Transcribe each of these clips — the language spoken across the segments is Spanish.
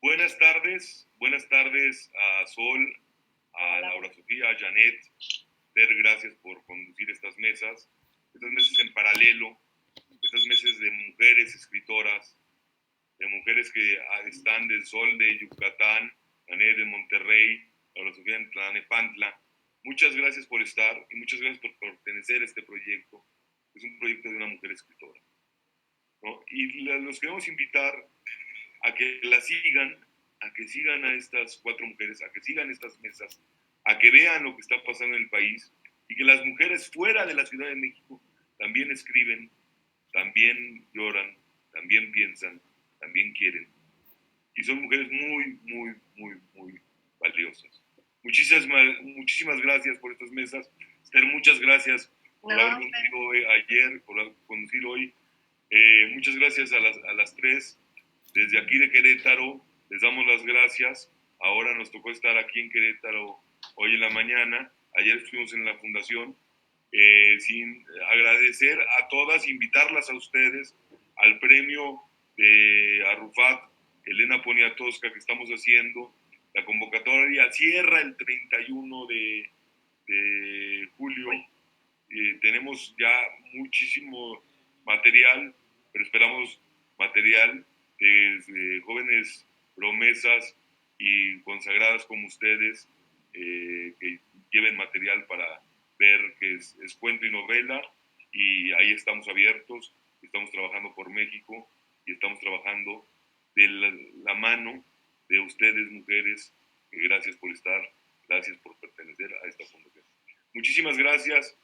Buenas tardes a Sol, a Laura Sofía, a Janet. Gracias por conducir estas mesas en paralelo, estas mesas de mujeres escritoras, de mujeres que están del Sol de Yucatán, Janet de Monterrey, Laura Sofía en Tlanepantla. Muchas gracias por estar y muchas gracias por pertenecer a este proyecto. Es un proyecto de una mujer escritora, ¿no? Y los queremos invitar a que la sigan, a que sigan a estas cuatro mujeres, a que sigan estas mesas, a que vean lo que está pasando en el país y que las mujeres fuera de la Ciudad de México también escriben, también lloran, también piensan, también quieren. Y son mujeres muy, muy, muy, muy valiosas. Muchísimas gracias por estas mesas. Esther, muchas gracias por haber conducido ayer, por haber conducido hoy. Muchas gracias a las tres. Desde aquí de Querétaro les damos las gracias. Ahora nos tocó estar aquí en Querétaro hoy en la mañana. Ayer estuvimos en la fundación. Sin agradecer a todas, invitarlas a ustedes al premio de Arrufat Elena Poniatowska que estamos haciendo. La convocatoria cierra el 31 de julio. Tenemos ya muchísimo material, pero esperamos material de jóvenes promesas y consagradas como ustedes, que lleven material para ver que es cuento y novela, y ahí estamos abiertos, estamos trabajando por México y estamos trabajando de la mano de ustedes, mujeres. Gracias por estar, gracias por pertenecer a esta fundación. Muchísimas gracias.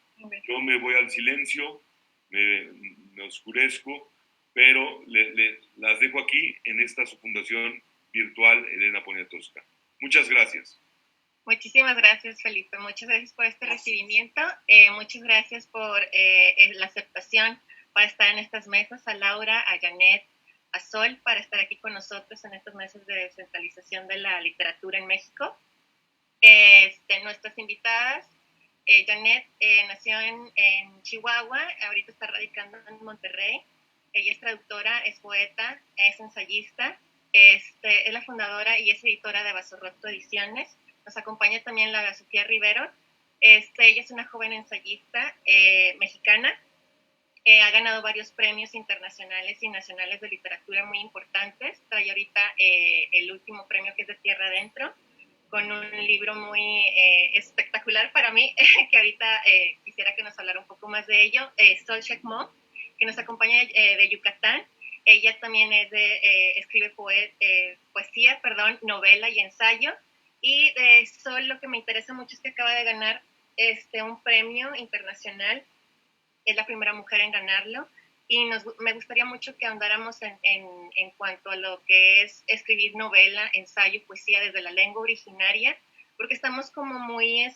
Yo me voy al silencio, me oscurezco, pero las dejo aquí en esta su fundación virtual Elena Poniatowska. Muchas gracias. Muchísimas gracias, Felipe. Muchas gracias por este recibimiento. Muchas gracias por la aceptación para estar en estas mesas. A Laura, a Janet, a Sol, para estar aquí con nosotros en estas mesas de descentralización de la literatura en México. Nuestras invitadas, Janet nació en Chihuahua, ahorita está radicando en Monterrey. Ella es traductora, es poeta, es ensayista, es la fundadora y es editora de Basorroto Ediciones. Nos acompaña también Laura Sofía Rivero. Ella es una joven ensayista mexicana. Ha ganado varios premios internacionales y nacionales de literatura muy importantes. Trae ahorita el último premio, que es de Tierra Adentro, con un libro muy espectacular para mí, que ahorita quisiera que nos hablara un poco más de ello. Sol Shekmo, que nos acompaña de Yucatán. Ella también escribe poesía, novela y ensayo. Y de Sol, lo que me interesa mucho es que acaba de ganar un premio internacional. Es la primera mujer en ganarlo. Y me gustaría mucho que ahondáramos en cuanto a lo que es escribir novela, ensayo, poesía desde la lengua originaria, porque estamos como muy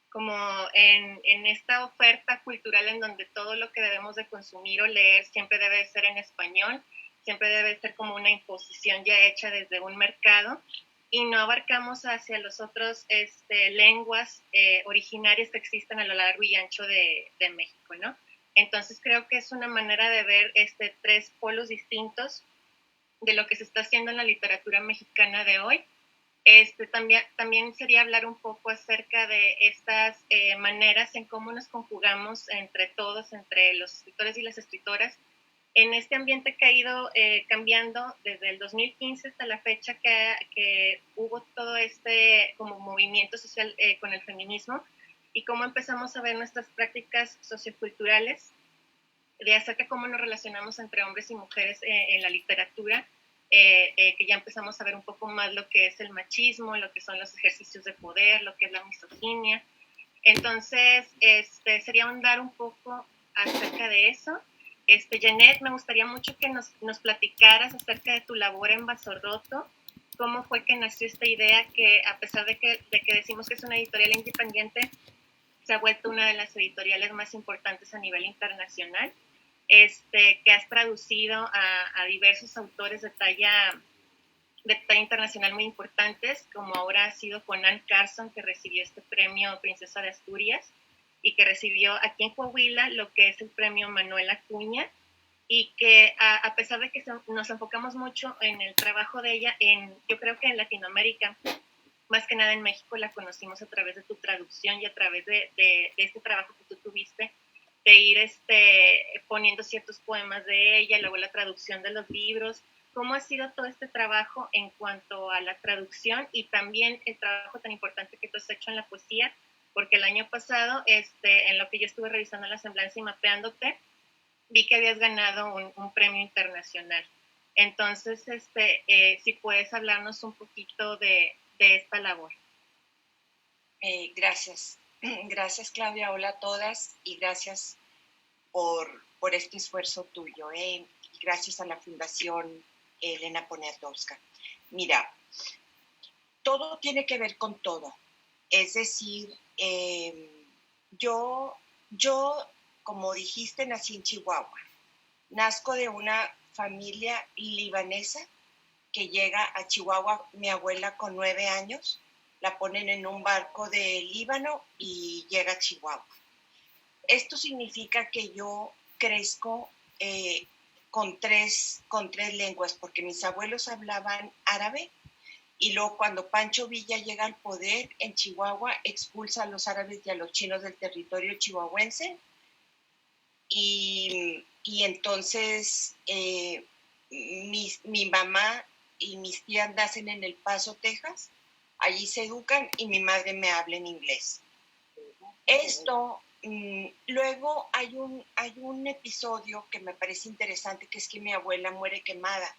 como en esta oferta cultural en donde todo lo que debemos de consumir o leer siempre debe ser en español, siempre debe ser como una imposición ya hecha desde un mercado, y no abarcamos hacia los otros lenguas originarias que existen a lo largo y ancho de México, ¿no? Entonces creo que es una manera de ver tres polos distintos de lo que se está haciendo en la literatura mexicana de hoy. También sería hablar un poco acerca de estas maneras en cómo nos conjugamos entre todos, entre los escritores y las escritoras, en este ambiente que ha ido cambiando desde el 2015 hasta la fecha que hubo todo como movimiento social con el feminismo, y cómo empezamos a ver nuestras prácticas socioculturales de acerca de cómo nos relacionamos entre hombres y mujeres en la literatura, que ya empezamos a ver un poco más lo que es el machismo, lo que son los ejercicios de poder, lo que es la misoginia. Entonces, sería ahondar un poco acerca de eso. Janet, me gustaría mucho que nos platicaras acerca de tu labor en Basorroto, cómo fue que nació esta idea que, a pesar de que decimos que es una editorial independiente, se ha vuelto una de las editoriales más importantes a nivel internacional, que has traducido a diversos autores de talla internacional muy importantes, como ahora ha sido Jonan Carson, que recibió este premio Princesa de Asturias, y que recibió aquí en Coahuila lo que es el premio Manuel Acuña, y que a pesar de que nos enfocamos mucho en el trabajo de ella, yo creo que en Latinoamérica, más que nada en México, la conocimos a través de tu traducción y a través de este trabajo que tú tuviste, de ir poniendo ciertos poemas de ella, luego la traducción de los libros. ¿Cómo ha sido todo este trabajo en cuanto a la traducción y también el trabajo tan importante que tú has hecho en la poesía? Porque el año pasado, en lo que yo estuve revisando la semblanza y mapeándote, vi que habías ganado un premio internacional. Entonces, si puedes hablarnos un poquito de esta labor. Gracias. Gracias, Claudia. Hola a todas y gracias por este esfuerzo tuyo. Y gracias a la Fundación Elena Poniatowska. Mira, todo tiene que ver con todo. Es decir, yo, como dijiste, nací en Chihuahua. Nazco de una familia libanesa que llega a Chihuahua, mi abuela con 9 años, la ponen en un barco de Líbano y llega a Chihuahua. Esto significa que yo crezco con tres lenguas, porque mis abuelos hablaban árabe, y luego cuando Pancho Villa llega al poder en Chihuahua, expulsa a los árabes y a los chinos del territorio chihuahuense, y entonces mi mamá y mis tías nacen en El Paso, Texas, allí se educan y mi madre me habla en inglés. Esto, luego hay un episodio que me parece interesante, que es que mi abuela muere quemada.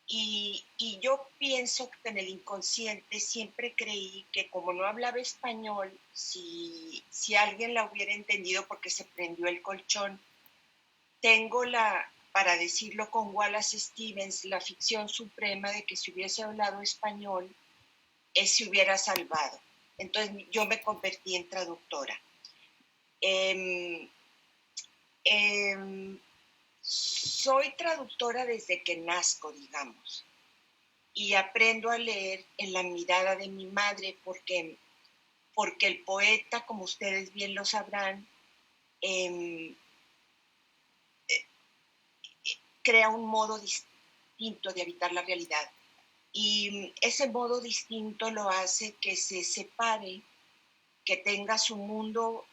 Y yo pienso que en el inconsciente siempre creí que como no hablaba español, si alguien la hubiera entendido porque se prendió el colchón, tengo para decirlo con Wallace Stevens, la ficción suprema de que si hubiese hablado español, se hubiera salvado. Entonces yo me convertí en traductora. Soy traductora desde que nazco, digamos, y aprendo a leer en la mirada de mi madre porque el poeta, como ustedes bien lo sabrán, crea un modo distinto de habitar la realidad. Y ese modo distinto lo hace que se separe, que tenga su mundo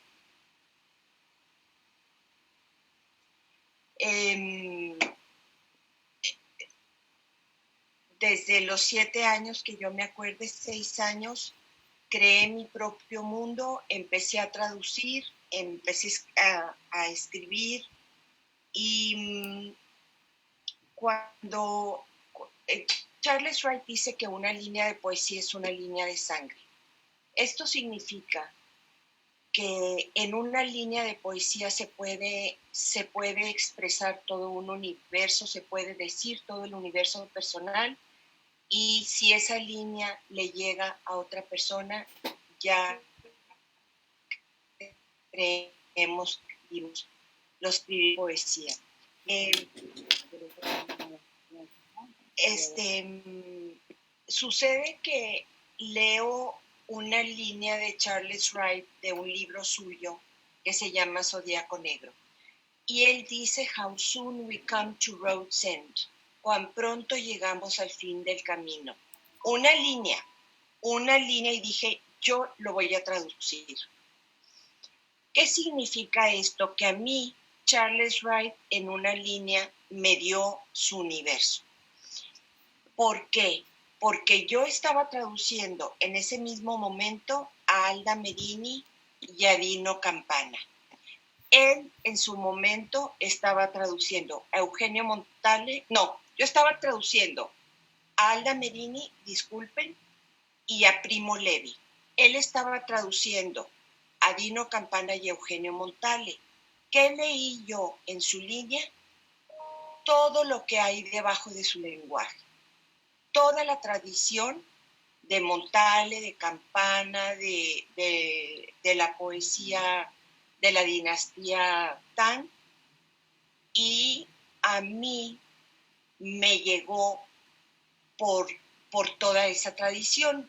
desde los 7 años que yo me acuerde, 6 años, creé mi propio mundo, empecé a traducir, empecé a escribir, y cuando Charles Wright dice que una línea de poesía es una línea de sangre. Esto significa que en una línea de poesía se puede expresar todo un universo, se puede decir todo el universo personal, y si esa línea le llega a otra persona, ya creemos que los escribí poesía. Sucede que leo una línea de Charles Wright de un libro suyo que se llama Zodíaco Negro. Y él dice, "How soon we come to road's end", cuán pronto llegamos al fin del camino. Una línea, y dije, yo lo voy a traducir. ¿Qué significa esto? Que a mí, Charles Wright, en una línea, me dio su universo. ¿Por qué? Porque yo estaba traduciendo en ese mismo momento a Alda Merini y a Dino Campana. Él, en su momento, estaba traduciendo a Eugenio Montale. No, yo estaba traduciendo a Alda Merini, disculpen, y a Primo Levi. Él estaba traduciendo a Dino Campana y a Eugenio Montale. ¿Qué leí yo en su línea? Todo lo que hay debajo de su lenguaje. Toda la tradición de Montale, de Campana, de la poesía de la dinastía Tang, y a mí me llegó por toda esa tradición.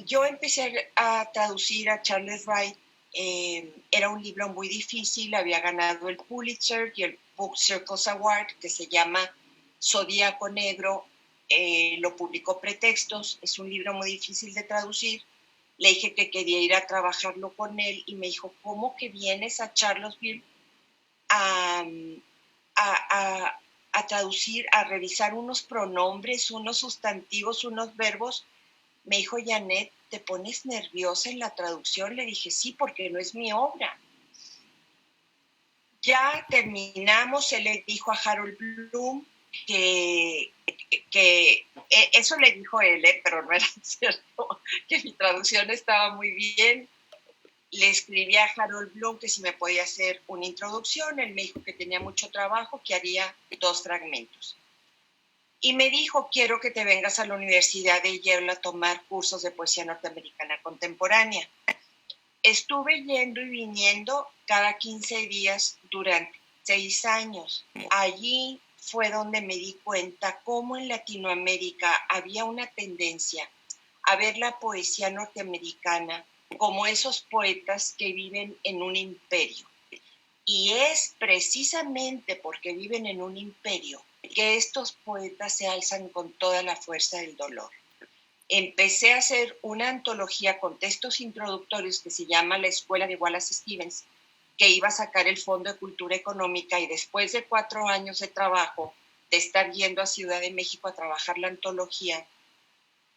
Yo empecé a traducir a Charles Wright, Era un libro muy difícil, había ganado el Pulitzer y el Book Circles Award, que se llama Zodíaco Negro, lo publicó Pretextos, es un libro muy difícil de traducir. Le dije que quería ir a trabajarlo con él y me dijo, ¿cómo que vienes a Charlottesville a traducir, a revisar unos pronombres, unos sustantivos, unos verbos? Me dijo, Janet, ¿te pones nerviosa en la traducción? Le dije, sí, porque no es mi obra. Ya terminamos, él le dijo a Harold Bloom que eso le dijo él, pero no era cierto, que mi traducción estaba muy bien. Le escribí a Harold Bloom que si me podía hacer una introducción, él me dijo que tenía mucho trabajo, que haría 2 fragmentos. Y me dijo, quiero que te vengas a la Universidad de Yale a tomar cursos de poesía norteamericana contemporánea. Estuve yendo y viniendo cada 15 días durante 6 años. Allí fue donde me di cuenta cómo en Latinoamérica había una tendencia a ver la poesía norteamericana como esos poetas que viven en un imperio. Y es precisamente porque viven en un imperio que estos poetas se alzan con toda la fuerza del dolor. Empecé a hacer una antología con textos introductorios que se llama La Escuela de Wallace Stevens, que iba a sacar el Fondo de Cultura Económica, y después de 4 años de trabajo, de estar yendo a Ciudad de México a trabajar la antología,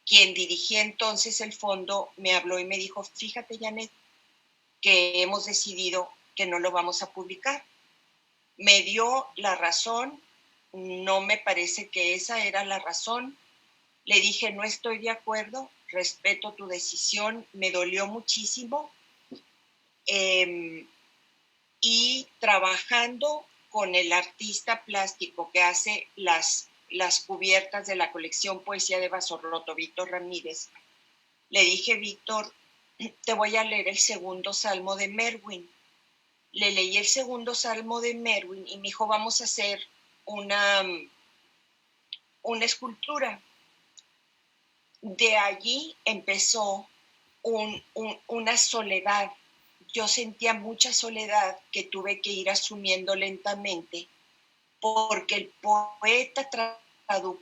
quien dirigía entonces el fondo me habló y me dijo, fíjate, Janet, que hemos decidido que no lo vamos a publicar. Me dio la razón, no me parece que esa era la razón. Le dije, no estoy de acuerdo, respeto tu decisión, me dolió muchísimo. Y trabajando con el artista plástico que hace las cubiertas de la colección Poesía de Basorroto, Víctor Ramírez, le dije, Víctor, te voy a leer el segundo salmo de Merwin. Le leí el segundo salmo de Merwin y me dijo, vamos a hacer una escultura. De allí empezó una soledad. Yo sentía mucha soledad que tuve que ir asumiendo lentamente, porque el poeta traductor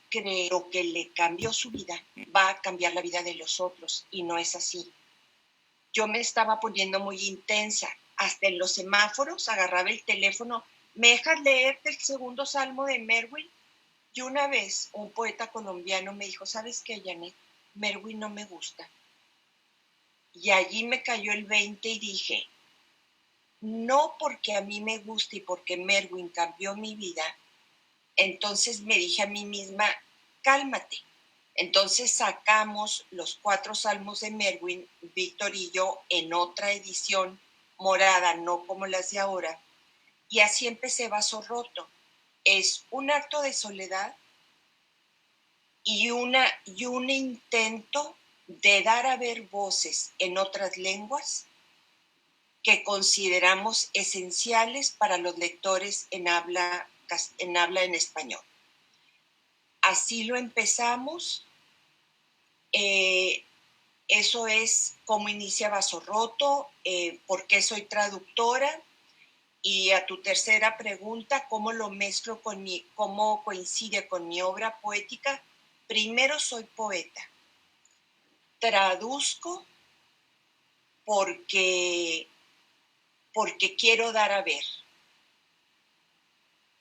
creo que le cambió su vida, va a cambiar la vida de los otros, y no es así. Yo me estaba poniendo muy intensa, hasta en los semáforos agarraba el teléfono, ¿me dejas leerte el segundo salmo de Merwin? Y una vez un poeta colombiano me dijo, ¿sabes qué, Janet? Merwin no me gusta. Y allí me cayó el 20 y dije, no porque a mí me guste y porque Merwin cambió mi vida, entonces me dije a mí misma, cálmate. Entonces sacamos los 4 salmos de Merwin, Víctor y yo, en otra edición morada, no como las de ahora, y así empecé Basorroto. Es un acto de soledad y un intento de dar a ver voces en otras lenguas que consideramos esenciales para los lectores en habla en español. Así lo empezamos. Eso es cómo inicia Basorroto, por qué soy traductora. Y a tu tercera pregunta, ¿cómo lo mezclo cómo coincide con mi obra poética? Primero, soy poeta. Traduzco porque quiero dar a ver.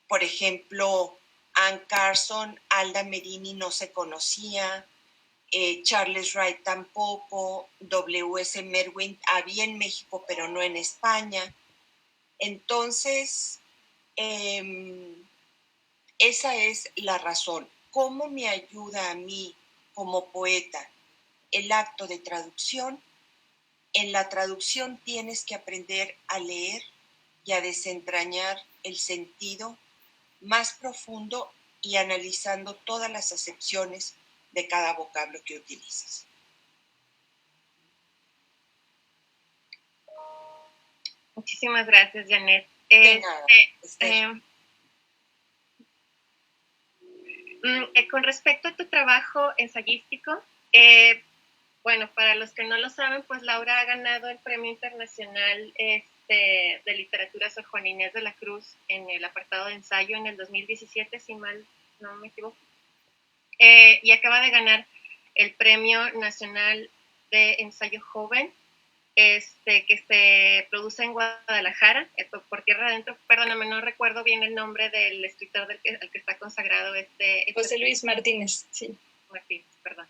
Por ejemplo, Anne Carson, Alda Merini no se conocía, Charles Wright tampoco, W.S. Merwin había en México pero no en España. Entonces, esa es la razón. ¿Cómo me ayuda a mí como poeta el acto de traducción? En la traducción tienes que aprender a leer y a desentrañar el sentido más profundo y analizando todas las acepciones de cada vocablo que utilizas. Muchísimas gracias, Janet. De nada, con respecto a tu trabajo ensayístico, Bueno, para los que no lo saben, pues Laura ha ganado el Premio Internacional de Literatura Sor Juana Inés de la Cruz en el apartado de ensayo en el 2017, si mal no me equivoco. Y acaba de ganar el Premio Nacional de Ensayo Joven, que se produce en Guadalajara, por tierra adentro. Perdóname, no recuerdo bien el nombre del escritor al que está consagrado José Luis Martínez, sí. Martínez, perdón.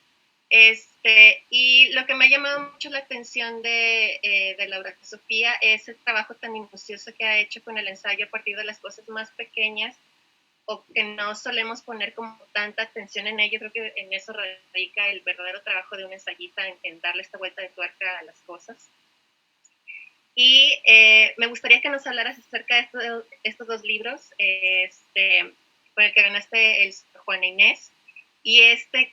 Y lo que me ha llamado mucho la atención de Laura Sofía es el trabajo tan minucioso que ha hecho con el ensayo a partir de las cosas más pequeñas o que no solemos poner como tanta atención en ello. Creo que en eso radica el verdadero trabajo de un ensayista, en darle esta vuelta de tuerca a las cosas. Y me gustaría que nos hablaras acerca de estos dos libros, con el que ganaste el Juana Inés, y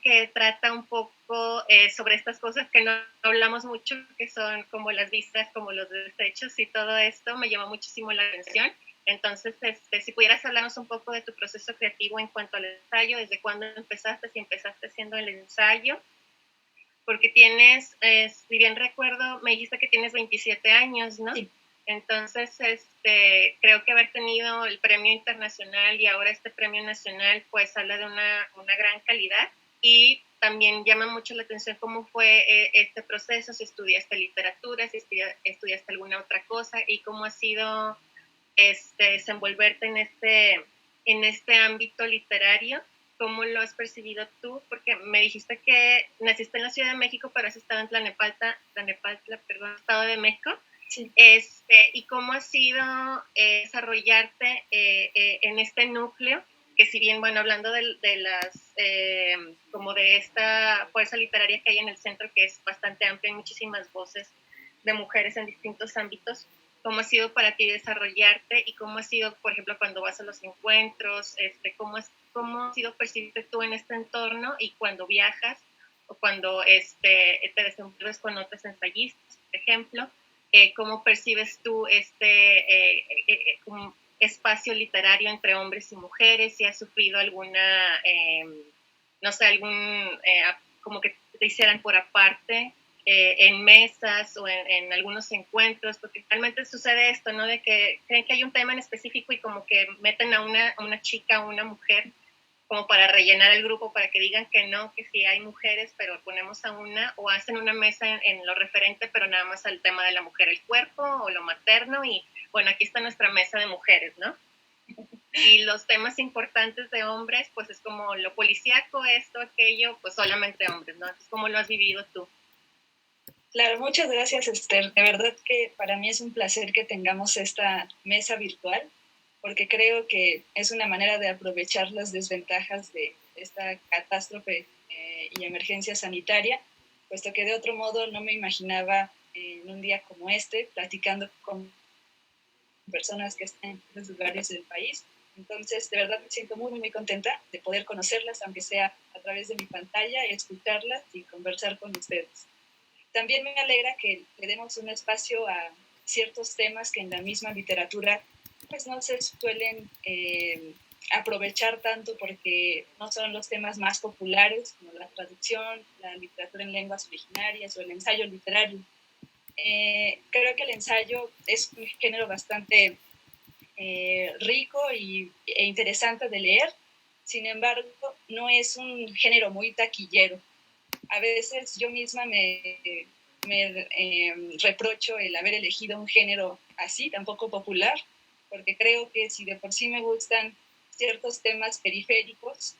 que trata un poco sobre estas cosas que no hablamos mucho, que son como las vistas, como los desechos y todo esto. Me llamó muchísimo la atención. Entonces, si pudieras hablarnos un poco de tu proceso creativo en cuanto al ensayo, desde cuándo empezaste, si empezaste haciendo el ensayo, porque tienes, si bien recuerdo, me dijiste que tienes 27 años, ¿no? Sí. Entonces, creo que haber tenido el premio internacional y ahora este premio nacional, pues habla de una gran calidad, y también llama mucho la atención cómo fue este proceso, si estudiaste literatura, si estudiaste alguna otra cosa, y cómo ha sido desenvolverte en este ámbito literario. ¿Cómo lo has percibido tú? Porque me dijiste que naciste en la Ciudad de México, pero has estado en Tlalnepantla, Estado de México. Sí. ¿Y cómo ha sido desarrollarte en este núcleo? Que si bien, bueno, hablando de las, como de esta fuerza literaria que hay en el centro, que es bastante amplia, hay muchísimas voces de mujeres en distintos ámbitos, ¿cómo ha sido para ti desarrollarte? Y cómo ha sido, por ejemplo, cuando vas a los encuentros, cómo ha sido percibirte tú en este entorno, y cuando viajas o cuando te desenvuelves con otros ensayistas, por ejemplo, cómo percibes tú como espacio literario entre hombres y mujeres, si has sufrido alguna, no sé, como que te hicieran por aparte, en mesas o en algunos encuentros, porque realmente sucede esto, ¿no? De que creen que hay un tema en específico y como que meten a una chica o una mujer como para rellenar el grupo, para que digan que no, que sí hay mujeres, pero ponemos a una, o hacen una mesa en lo referente, pero nada más al tema de la mujer, el cuerpo o lo materno, y bueno, aquí está nuestra mesa de mujeres, ¿no? Y los temas importantes de hombres, pues es como lo policíaco, esto, aquello, pues solamente hombres, ¿no? Entonces, ¿cómo lo has vivido tú? Claro, muchas gracias, Esther. De verdad que para mí es un placer que tengamos esta mesa virtual, porque creo que es una manera de aprovechar las desventajas de esta catástrofe y emergencia sanitaria, puesto que de otro modo no me imaginaba en un día como este platicando con personas que están en otros lugares del país. Entonces, de verdad me siento muy, muy contenta de poder conocerlas, aunque sea a través de mi pantalla, escucharlas y conversar con ustedes. También me alegra que le demos un espacio a ciertos temas que en la misma literatura pues no se suelen aprovechar tanto, porque no son los temas más populares, como la traducción, la literatura en lenguas originarias o el ensayo literario. Creo que el ensayo es un género bastante rico e interesante de leer. Sin embargo, no es un género muy taquillero. A veces yo misma me reprocho el haber elegido un género así, tan poco popular, porque creo que si de por sí me gustan ciertos temas periféricos,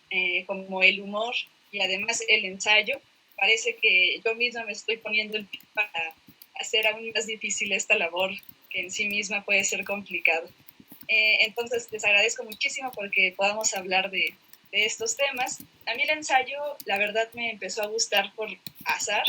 como el humor y además el ensayo, parece que yo misma me estoy poniendo el pie para hacer aún más difícil esta labor, que en sí misma puede ser complicado. Entonces les agradezco muchísimo porque podamos hablar de estos temas. A mí el ensayo, la verdad, me empezó a gustar por azar.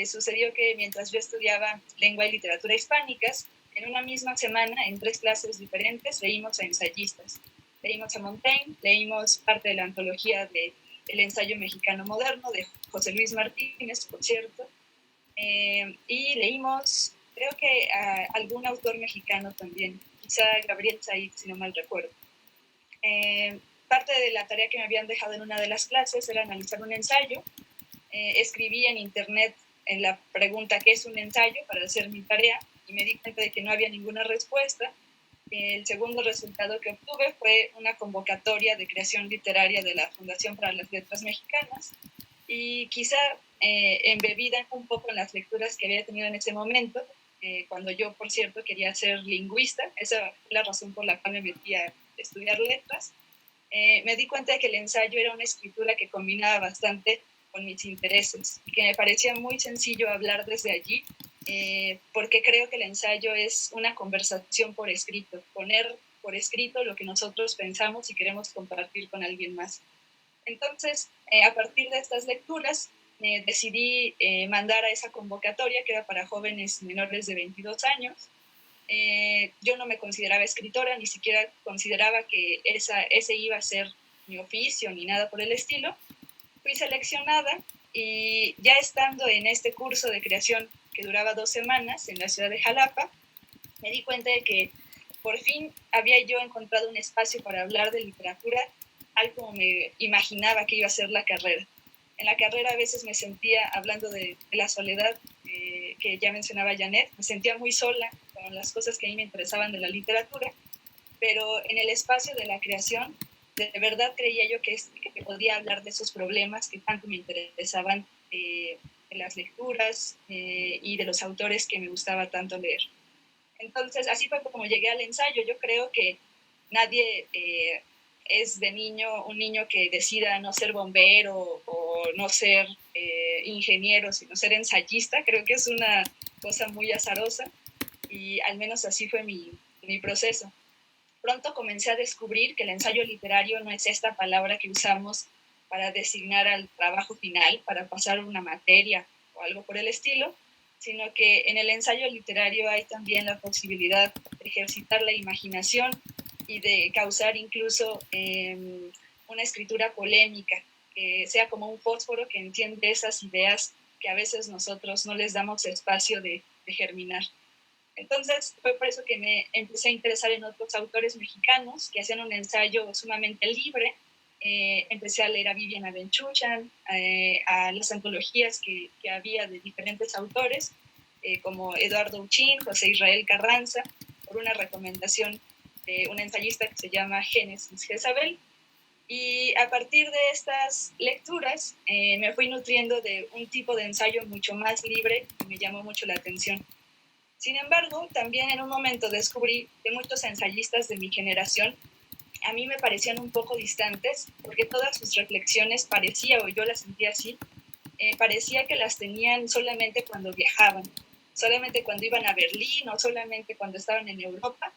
Sucedió que mientras yo estudiaba lengua y literatura hispánicas, en una misma semana, en 3 clases diferentes, leímos a ensayistas. Leímos a Montaigne, leímos parte de la antología de El ensayo mexicano moderno, de José Luis Martínez, por cierto, y leímos, creo que a algún autor mexicano también, quizá Gabriel Said, si no mal recuerdo. Parte de la tarea que me habían dejado en una de las clases era analizar un ensayo. Escribí en internet en la pregunta ¿qué es un ensayo? Para hacer mi tarea, y me di cuenta de que no había ninguna respuesta. El segundo resultado que obtuve fue una convocatoria de creación literaria de la Fundación para las Letras Mexicanas, y quizá embebida un poco en las lecturas que había tenido en ese momento, cuando yo, por cierto, quería ser lingüista. Esa fue la razón por la cual me metí a estudiar letras. Me di cuenta de que el ensayo era una escritura que combinaba bastante con mis intereses y que me parecía muy sencillo hablar desde allí, porque creo que el ensayo es una conversación por escrito, poner por escrito lo que nosotros pensamos y queremos compartir con alguien más. Entonces, a partir de estas lecturas, decidí mandar a esa convocatoria que era para jóvenes menores de 22 años. Yo no me consideraba escritora, ni siquiera consideraba que ese iba a ser mi oficio ni nada por el estilo. Fui seleccionada y ya estando en este curso de creación que duraba 2 semanas en la ciudad de Jalapa, me di cuenta de que por fin había yo encontrado un espacio para hablar de literatura, tal como me imaginaba que iba a ser la carrera. En la carrera a veces me sentía, hablando de la soledad que ya mencionaba Janet, me sentía muy sola con las cosas que a mí me interesaban de la literatura, pero en el espacio de la creación, de verdad creía yo que podía hablar de esos problemas que tanto me interesaban, de las lecturas y de los autores que me gustaba tanto leer. Entonces, así fue como llegué al ensayo. Yo creo que nadie es de niño, un niño que decida no ser bombero o no ser ingeniero, sino ser ensayista. Creo que es una cosa muy azarosa, y al menos así fue mi proceso. Pronto comencé a descubrir que el ensayo literario no es esta palabra que usamos para designar al trabajo final, para pasar una materia o algo por el estilo, sino que en el ensayo literario hay también la posibilidad de ejercitar la imaginación y de causar incluso una escritura polémica, que sea como un fósforo que enciende esas ideas que a veces nosotros no les damos espacio de germinar. Entonces fue por eso que me empecé a interesar en otros autores mexicanos que hacían un ensayo sumamente libre. Empecé a leer a Viviana Benchushan, a las antologías que había de diferentes autores, como Eduardo Uchín, José Israel Carranza, por una recomendación de una ensayista que se llama Génesis Jezabel. Y a partir de estas lecturas me fui nutriendo de un tipo de ensayo mucho más libre que me llamó mucho la atención. Sin embargo, también en un momento descubrí que muchos ensayistas de mi generación a mí me parecían un poco distantes, porque todas sus reflexiones parecía, o yo las sentía así, parecía que las tenían solamente cuando viajaban, solamente cuando iban a Berlín o solamente cuando estaban en Europa,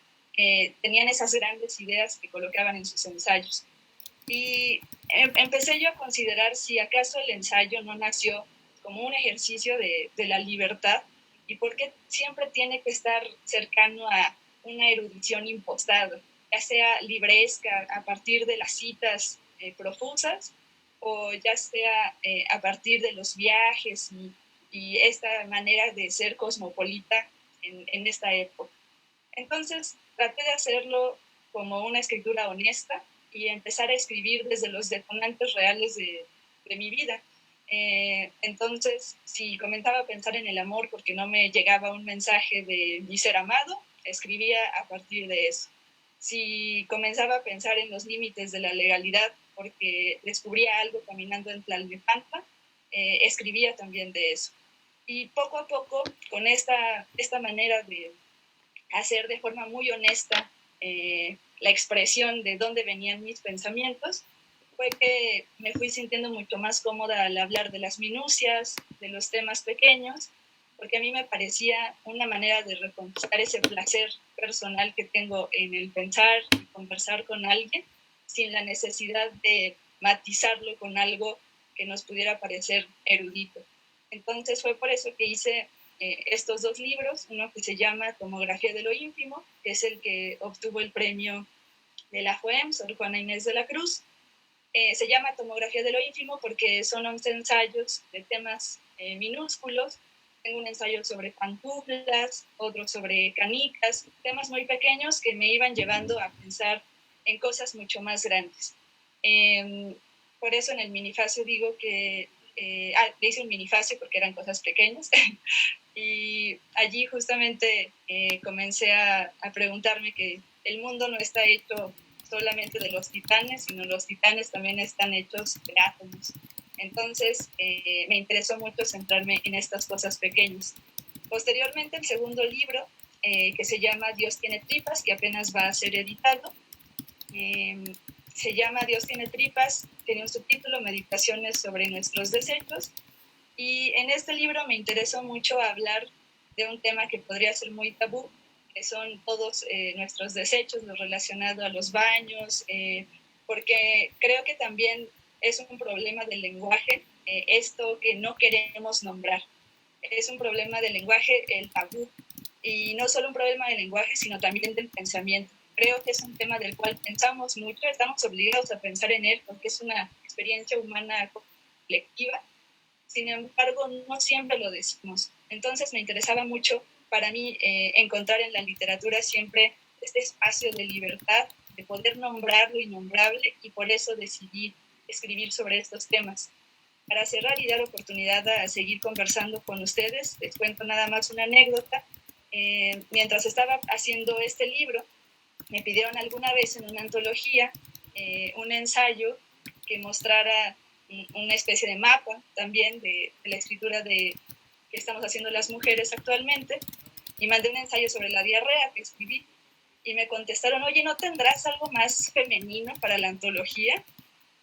tenían esas grandes ideas que colocaban en sus ensayos. Y empecé yo a considerar si acaso el ensayo no nació como un ejercicio de la libertad, y por qué siempre tiene que estar cercano a una erudición impostada, ya sea libresca a partir de las citas profusas, o ya sea a partir de los viajes y esta manera de ser cosmopolita en esta época. Entonces traté de hacerlo como una escritura honesta y empezar a escribir desde los detonantes reales de mi vida. Entonces, si comenzaba a pensar en el amor porque no me llegaba un mensaje de mi ser amado, escribía a partir de eso. Si comenzaba a pensar en los límites de la legalidad porque descubría algo caminando en Tlalnepantla, escribía también de eso. Y poco a poco, con esta manera de hacer de forma muy honesta la expresión de dónde venían mis pensamientos, fue que me fui sintiendo mucho más cómoda al hablar de las minucias, de los temas pequeños, porque a mí me parecía una manera de reconquistar ese placer personal que tengo en el pensar y conversar con alguien, sin la necesidad de matizarlo con algo que nos pudiera parecer erudito. Entonces fue por eso que hice estos 2 libros, uno que se llama Tomografía de lo ínfimo, que es el que obtuvo el premio de la FOEM, Sor Juana Inés de la Cruz. Se llama Tomografía de lo ínfimo porque son 11 ensayos de temas minúsculos. Tengo un ensayo sobre pantuflas, otro sobre canicas, temas muy pequeños que me iban llevando a pensar en cosas mucho más grandes. Por eso en el minifacio digo que le hice un minifacio porque eran cosas pequeñas. Y allí justamente comencé a preguntarme que el mundo no está hecho solamente de los titanes, sino los titanes también están hechos de átomos. Entonces me interesó mucho centrarme en estas cosas pequeñas. Posteriormente, el segundo libro, que se llama Dios tiene tripas, que apenas va a ser editado, se llama Dios tiene tripas, tiene un subtítulo, Meditaciones sobre nuestros desechos, y en este libro me interesó mucho hablar de un tema que podría ser muy tabú, que son todos nuestros desechos, lo relacionado a los baños, porque creo que también es un problema del lenguaje, esto que no queremos nombrar. Es un problema del lenguaje, el tabú, y no solo un problema del lenguaje, sino también del pensamiento. Creo que es un tema del cual pensamos mucho, estamos obligados a pensar en él porque es una experiencia humana colectiva. Sin embargo, no siempre lo decimos. Entonces me interesaba mucho para mí encontrar en la literatura siempre este espacio de libertad, de poder nombrar lo innombrable, y por eso decidí escribir sobre estos temas. Para cerrar y dar oportunidad a seguir conversando con ustedes, les cuento nada más una anécdota. Mientras estaba haciendo este libro, me pidieron alguna vez en una antología un ensayo que mostrara una especie de mapa también de la escritura que estamos haciendo las mujeres actualmente, y mandé un ensayo sobre la diarrea que escribí, y me contestaron, oye, ¿no tendrás algo más femenino para la antología?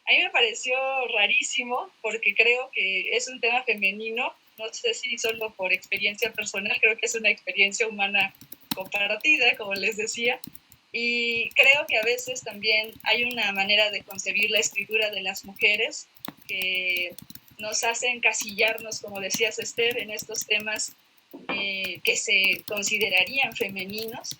A mí me pareció rarísimo porque creo que es un tema femenino, no sé si solo por experiencia personal, creo que es una experiencia humana compartida, como les decía, y creo que a veces también hay una manera de concebir la escritura de las mujeres que nos hace encasillarnos, como decías Esther, en estos temas que se considerarían femeninos,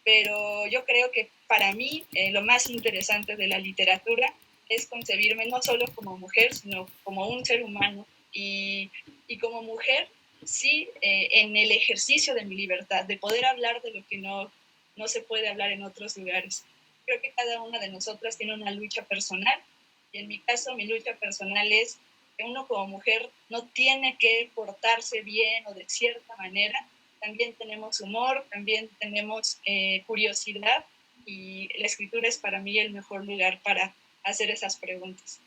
pero yo creo que para mí lo más interesante de la literatura es concebirme no solo como mujer, sino como un ser humano, y como mujer, sí, en el ejercicio de mi libertad, de poder hablar de lo que no se puede hablar en otros lugares. Creo que cada una de nosotras tiene una lucha personal, y en mi caso mi lucha personal es que uno como mujer no tiene que portarse bien o de cierta manera, también tenemos humor, también tenemos curiosidad, y la escritura es para mí el mejor lugar para hacer esas preguntas.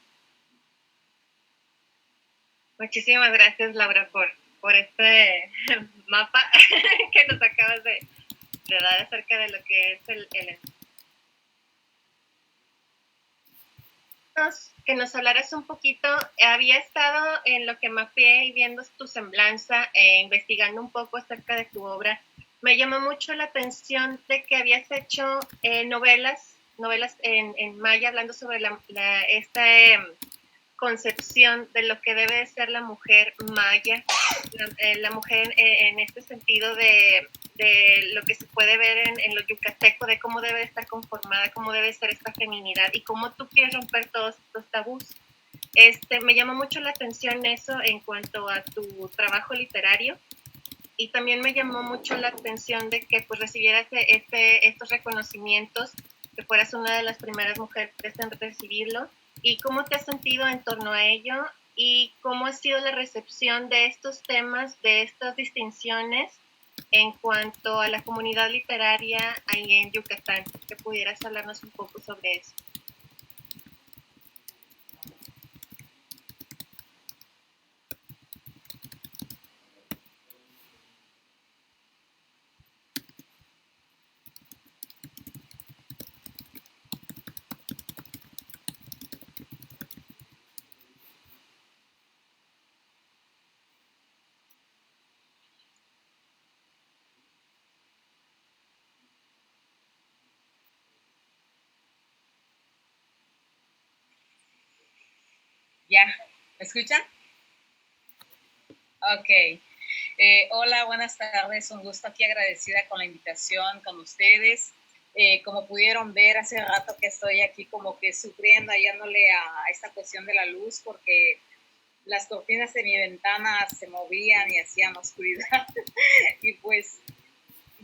Muchísimas gracias, Laura, por este mapa que nos acabas de dar acerca de lo que es el que nos hablaras un poquito. Había estado en lo que mapeé y viendo tu semblanza, investigando un poco acerca de tu obra. Me llamó mucho la atención de que habías hecho novelas en maya, hablando sobre esta concepción de lo que debe ser la mujer maya, la mujer en este sentido de lo que se puede ver en lo yucateco, de cómo debe estar conformada, cómo debe ser esta feminidad y cómo tú quieres romper todos estos tabús. Me llamó mucho la atención eso en cuanto a tu trabajo literario, y también me llamó mucho la atención de que pues recibieras estos reconocimientos, que fueras una de las primeras mujeres en recibirlo, y cómo te has sentido en torno a ello y cómo ha sido la recepción de estos temas, de estas distinciones en cuanto a la comunidad literaria ahí en Yucatán. Que pudieras hablarnos un poco sobre eso. ¿Ya? ¿Me escuchan? Ok. Hola, buenas tardes. Un gusto, aquí agradecida con la invitación con ustedes. Como pudieron ver, hace rato que estoy aquí como que sufriendo, hallándole a esta cuestión de la luz, porque las cortinas de mi ventana se movían y hacían oscuridad. Y pues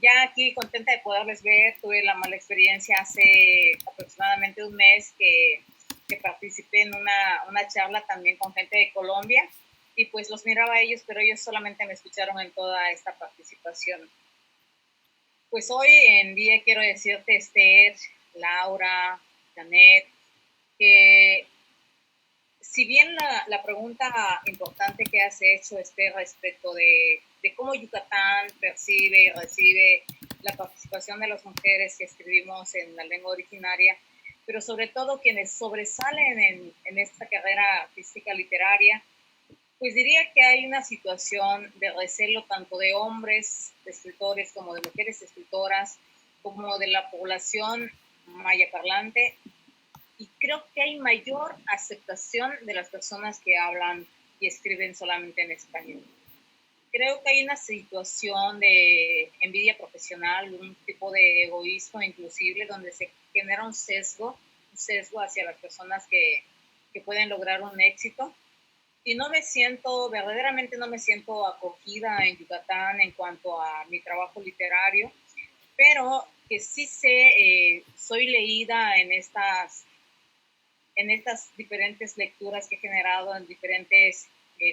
ya aquí contenta de poderles ver. Tuve la mala experiencia hace aproximadamente un mes que que participé en una charla también con gente de Colombia y pues los miraba a ellos, pero ellos solamente me escucharon en toda esta participación. Pues hoy en día quiero decirte, Esther, Laura, Janet, que si bien la pregunta importante que has hecho, Esther, respecto de cómo Yucatán percibe y recibe la participación de las mujeres que escribimos en la lengua originaria, pero sobre todo quienes sobresalen en esta carrera artística literaria, pues diría que hay una situación de recelo tanto de hombres de escritores como de mujeres escritoras, como de la población maya parlante, y creo que hay mayor aceptación de las personas que hablan y escriben solamente en español. Creo que hay una situación de envidia profesional, un tipo de egoísmo inclusive, donde se genera un sesgo hacia las personas que pueden lograr un éxito. Y verdaderamente no me siento acogida en Yucatán en cuanto a mi trabajo literario, pero que sí soy leída en estas diferentes lecturas que he generado, en diferentes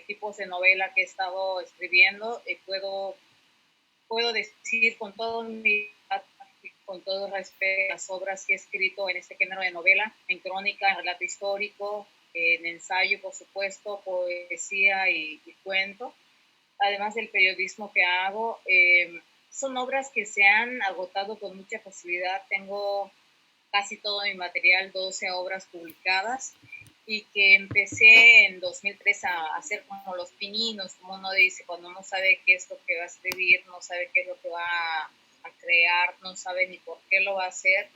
tipos de novela que he estado escribiendo. Puedo decir con todo respeto las obras que he escrito en este género de novela, en crónica, en relato histórico, en ensayo, por supuesto, poesía y cuento, además del periodismo que hago. Son obras que se han agotado con mucha facilidad. Tengo casi todo mi material, 12 obras publicadas, y que empecé en 2003 a hacer como los pininos, como uno dice, cuando uno sabe qué es lo que va a escribir, no sabe qué es lo que va a crear, no sabe ni por qué lo va a hacer.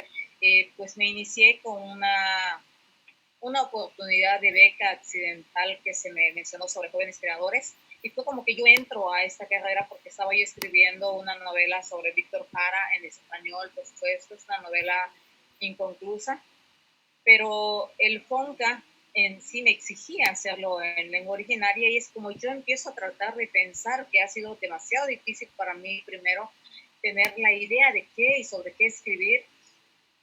Pues me inicié con una oportunidad de beca accidental que se me mencionó sobre jóvenes creadores, y fue como que yo entro a esta carrera porque estaba yo escribiendo una novela sobre Víctor Jara en español. Por supuesto, es una novela inconclusa, pero el FONCA en sí me exigía hacerlo en lengua originaria, y es como yo empiezo a tratar de pensar que ha sido demasiado difícil para mí primero tener la idea de qué y sobre qué escribir,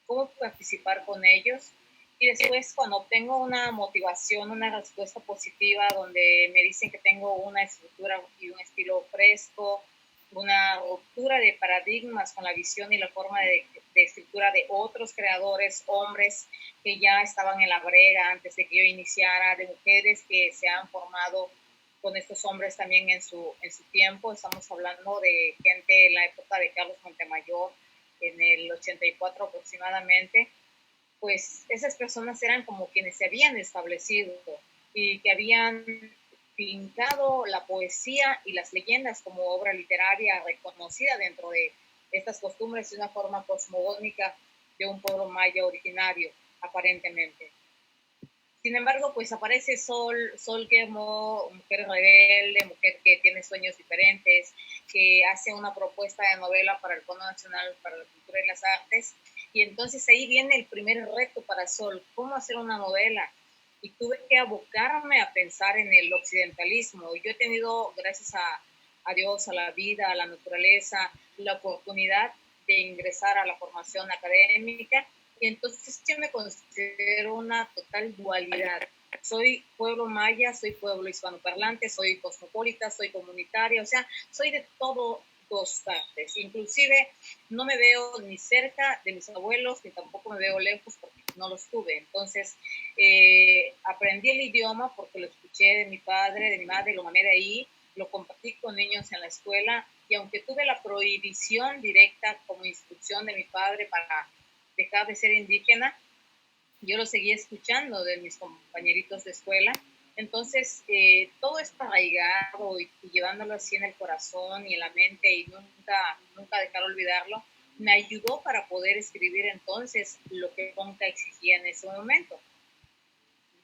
cómo participar con ellos, y después cuando obtengo una motivación, una respuesta positiva donde me dicen que tengo una estructura y un estilo fresco, una ruptura de paradigmas con la visión y la forma de escritura de otros creadores, hombres que ya estaban en la brega antes de que yo iniciara, de mujeres que se han formado con estos hombres también en su tiempo. Estamos hablando de gente en la época de Carlos Montemayor, en el 84 aproximadamente. Pues esas personas eran como quienes se habían establecido y que habían fincado la poesía y las leyendas como obra literaria reconocida dentro de estas costumbres de una forma cosmogónica de un pueblo maya originario, aparentemente. Sin embargo, pues aparece Sol Quemo, mujer rebelde, mujer que tiene sueños diferentes, que hace una propuesta de novela para el Fondo Nacional para la Cultura y las Artes, y entonces ahí viene el primer reto para Sol, ¿cómo hacer una novela? Y tuve que abocarme a pensar en el occidentalismo. Yo he tenido, gracias a Dios, a la vida, a la naturaleza, la oportunidad de ingresar a la formación académica, y entonces yo me considero una total dualidad. Soy pueblo maya, soy pueblo hispanoparlante, soy cosmopolita, soy comunitaria, o sea, soy de todo dos partes. Inclusive no me veo ni cerca de mis abuelos, ni tampoco me veo lejos porque no los tuve. Entonces, aprendí el idioma porque lo escuché de mi padre, de mi madre, lo mamé de ahí, lo compartí con niños en la escuela, y aunque tuve la prohibición directa como instrucción de mi padre para dejar de ser indígena, yo lo seguía escuchando de mis compañeritos de escuela. Entonces, todo esto arraigado y llevándolo así en el corazón y en la mente, y nunca dejar olvidarlo, me ayudó para poder escribir entonces lo que Fonca exigía en ese momento.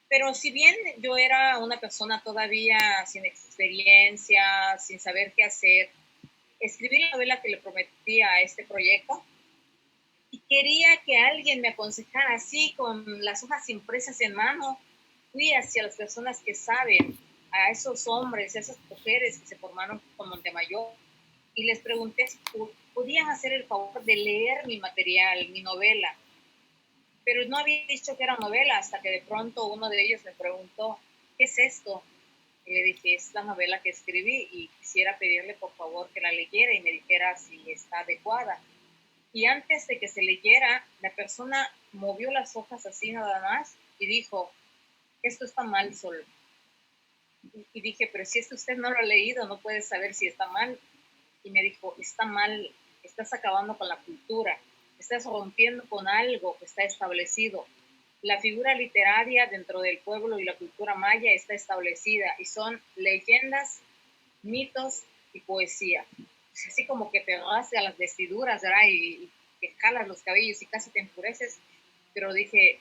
Pero si bien yo era una persona todavía sin experiencia, sin saber qué hacer, escribí la novela que le prometí a este proyecto, y quería que alguien me aconsejara así, con las hojas impresas en mano. Fui hacia las personas que saben, a esos hombres, a esas mujeres que se formaron con Montemayor, y les pregunté si podían hacer el favor de leer mi material, mi novela. pero no había dicho que era novela hasta que de pronto uno de ellos me preguntó, ¿qué es esto? Y le dije, es la novela que escribí y quisiera pedirle por favor que la leyera y me dijera si está adecuada. Y antes de que se leyera, la persona movió las hojas así nada más y dijo, esto está mal, Sol. Y dije, pero si esto usted no lo ha leído, no puede saber si está mal. Y me dijo, está mal, estás acabando con la cultura, estás rompiendo con algo que está establecido. La figura literaria dentro del pueblo y la cultura maya está establecida y son leyendas, mitos y poesía. Es así como que te rasgas las vestiduras, ¿verdad? Y te jalas los cabellos y casi te enfureces. Pero dije,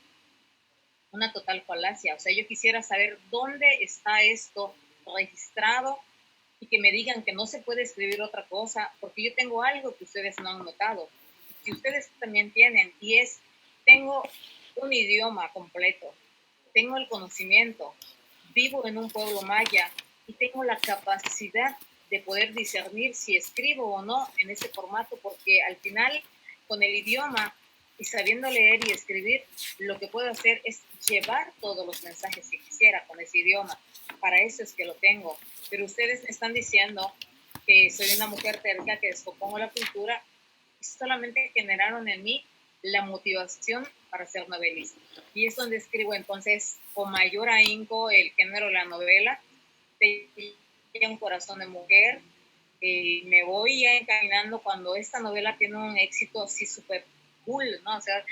una total falacia. O sea, yo quisiera saber dónde está esto registrado y que me digan que no se puede escribir otra cosa, porque yo tengo algo que ustedes no han notado, que ustedes también tienen, y es, tengo un idioma completo, tengo el conocimiento, vivo en un pueblo maya y tengo la capacidad de poder discernir si escribo o no en ese formato, porque al final, con el idioma y sabiendo leer y escribir, lo que puedo hacer es llevar todos los mensajes que quisiera con ese idioma. Para eso es que lo tengo. Pero ustedes me están diciendo que soy una mujer terca, que descompongo la cultura, y solamente generaron en mí la motivación para ser novelista. Y es donde escribo entonces con mayor ahínco el género de la novela. Tenía un corazón de mujer. Me voy ya encaminando cuando esta novela tiene un éxito así súper cool, ¿no? O sea,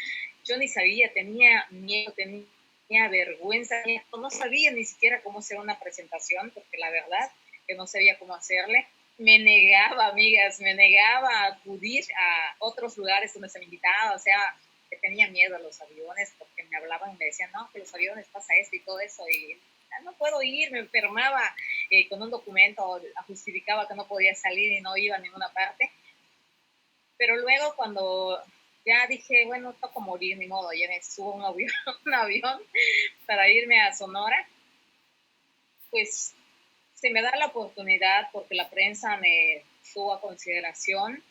yo ni sabía, tenía miedo, tenía vergüenza, no sabía ni siquiera cómo hacer una presentación, porque la verdad que no sabía cómo hacerle. Me negaba, amigas, me negaba a acudir a otros lugares donde se me invitaba, o sea, que tenía miedo a los aviones porque me hablaban y me decían, no, que los aviones pasa esto y todo eso, y no puedo ir, me enfermaba con un documento, justificaba que no podía salir y no iba a ninguna parte. Pero luego cuando ya dije, bueno, toco morir, ni modo, ya me subo un avión, un avión para irme a Sonora, pues se me da la oportunidad porque la prensa me tuvo a consideración.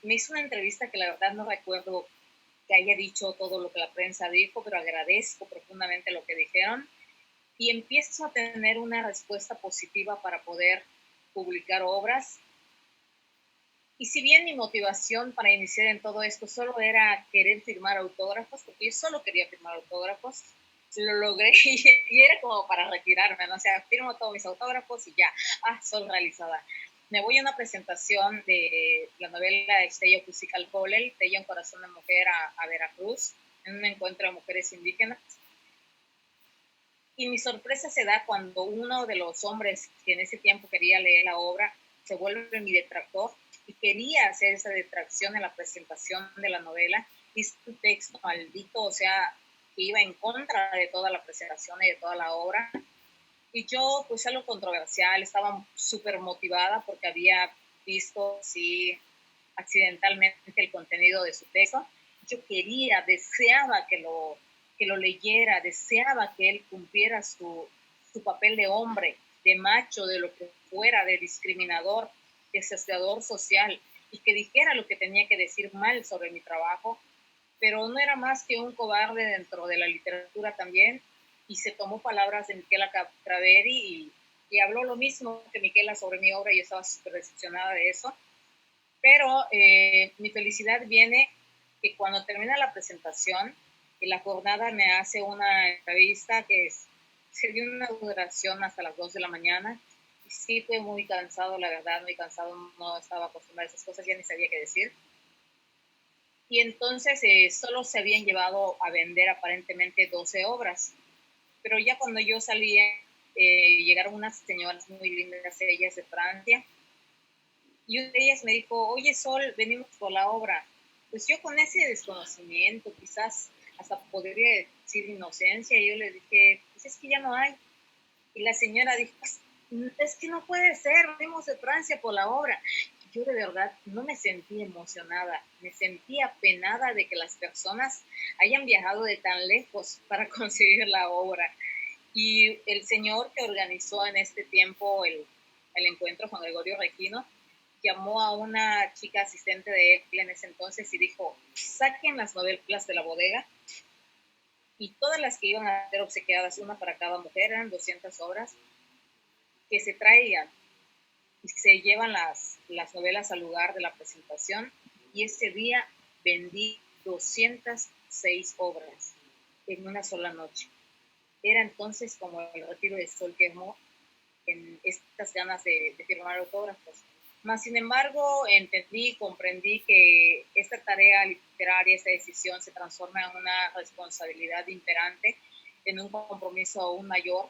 Me hizo una entrevista que la verdad no recuerdo que haya dicho todo lo que la prensa dijo, pero agradezco profundamente lo que dijeron y empiezo a tener una respuesta positiva para poder publicar obras. Y si bien mi motivación para iniciar en todo esto solo era querer firmar autógrafos, porque yo solo quería firmar autógrafos, lo logré y era como para retirarme, ¿no? O sea, firmo todos mis autógrafos y ya, soy realizada. Me voy a una presentación de la novela Estella Musical Colel, de ella un corazón de mujer a Veracruz, en un encuentro de mujeres indígenas. Y mi sorpresa se da cuando uno de los hombres que en ese tiempo quería leer la obra se vuelve mi detractor y quería hacer esa detracción en la presentación de la novela. Hizo un texto maldito, o sea, que iba en contra de toda la presentación y de toda la obra. Y yo, pues algo controversial, estaba súper motivada porque había visto, sí, accidentalmente el contenido de su texto. Yo quería, deseaba que lo leyera, deseaba que él cumpliera su papel de hombre, de macho, de lo que fuera, de discriminador, de asociador social, y que dijera lo que tenía que decir mal sobre mi trabajo, pero no era más que un cobarde dentro de la literatura también, y se tomó palabras de Miquela Craveri y habló lo mismo que Miquela sobre mi obra, y yo estaba súper decepcionada de eso. Pero mi felicidad viene que cuando termina la presentación, y la jornada me hace una entrevista que se dio una duración hasta las 2 de la mañana. Y sí, fue muy cansado, la verdad, muy cansado, no estaba acostumbrada a esas cosas, ya ni sabía qué decir. Y entonces solo se habían llevado a vender aparentemente 12 obras. Pero ya cuando yo salí, llegaron unas señoras muy lindas, ellas de Francia, y una de ellas me dijo, oye Sol, venimos por la obra. Pues yo con ese desconocimiento, quizás hasta podría decir inocencia, y yo le dije, pues es que ya no hay. Y la señora dijo, pues, es que no puede ser, venimos de Francia por la obra. Yo de verdad no me sentí emocionada, me sentí apenada de que las personas hayan viajado de tan lejos para conseguir la obra. Y el señor que organizó en este tiempo el encuentro, Juan Gregorio Requino, llamó a una chica asistente de él en ese entonces y dijo, saquen las novelas de la bodega y todas las que iban a ser obsequiadas, una para cada mujer, eran 200 obras que se traían y se llevan las novelas al lugar de la presentación, y ese día vendí 206 obras en una sola noche. Era entonces como el retiro de sol que en estas ganas de firmar autógrafos. Más sin embargo, comprendí que esta tarea literaria, esta decisión se transforma en una responsabilidad imperante, en un compromiso aún mayor.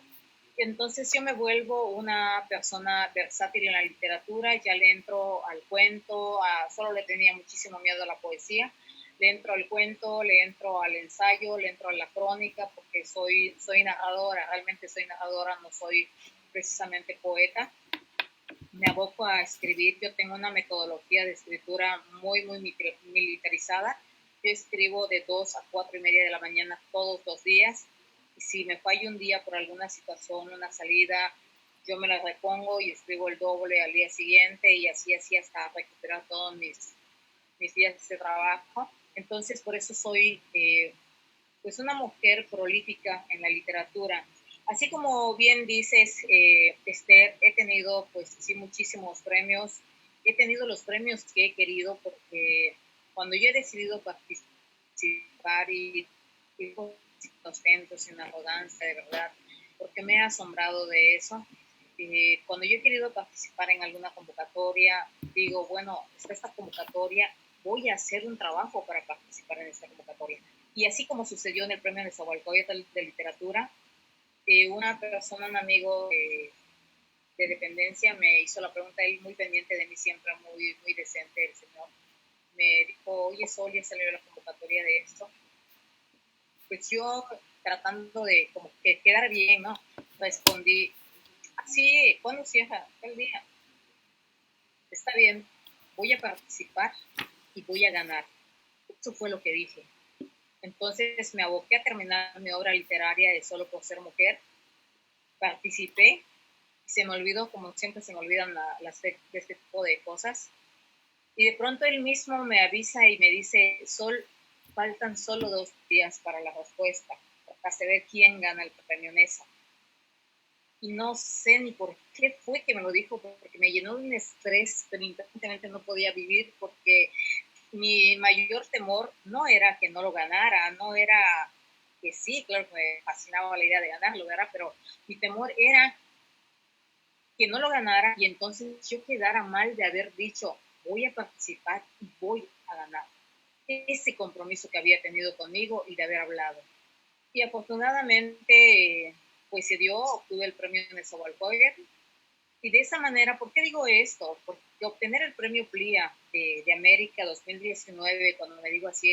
Entonces yo me vuelvo una persona versátil en la literatura, ya le entro al cuento, solo le tenía muchísimo miedo a la poesía, le entro al cuento, le entro al ensayo, le entro a la crónica, porque soy narradora, realmente soy narradora, no soy precisamente poeta. Me aboco a escribir, yo tengo una metodología de escritura muy militarizada. Yo escribo de 2 a 4:30 de la mañana todos los días, y si me fallo un día por alguna situación, una salida, yo me la repongo y escribo el doble al día siguiente, y así hasta recuperar todos mis días de trabajo. Entonces, por eso soy pues una mujer prolífica en la literatura. Así como bien dices, Esther, he tenido pues sí muchísimos premios. He tenido los premios que he querido, porque cuando yo he decidido participar y con inocentos, sin arrogancia, de verdad, porque me he asombrado de eso. Cuando yo he querido participar en alguna convocatoria, digo, bueno, está esta convocatoria, voy a hacer un trabajo para participar en esta convocatoria. Y así como sucedió en el premio Nezahualcóyotl de literatura, una persona, un amigo de dependencia, me hizo la pregunta, él muy pendiente de mí siempre, muy decente el señor, me dijo, oye Sol, ya salió la convocatoria de esto. Pues yo, tratando de como que quedar bien, ¿no? Respondí, sí, ¿cuándo cierra? El día. Está bien, voy a participar y voy a ganar. Eso fue lo que dije. Entonces me aboqué a terminar mi obra literaria de Solo por ser mujer. Participé, se me olvidó, como siempre se me olvidan de este tipo de cosas. Y de pronto él mismo me avisa y me dice, Sol, faltan solo 2 días para la respuesta, para saber quién gana el premio Nesa. Y no sé ni por qué fue que me lo dijo, porque me llenó de un estrés, pero intensamente no podía vivir, porque mi mayor temor no era que no lo ganara, no era que sí, claro que me fascinaba la idea de ganarlo, ¿verdad? Pero mi temor era que no lo ganara y entonces yo quedara mal de haber dicho, voy a participar y voy a ganar. Ese compromiso que había tenido conmigo y de haber hablado. Y afortunadamente, pues se dio, obtuve el premio Nezahualcóyotl. Y de esa manera, ¿por qué digo esto? Porque obtener el premio PLIA de América 2019, cuando me digo así,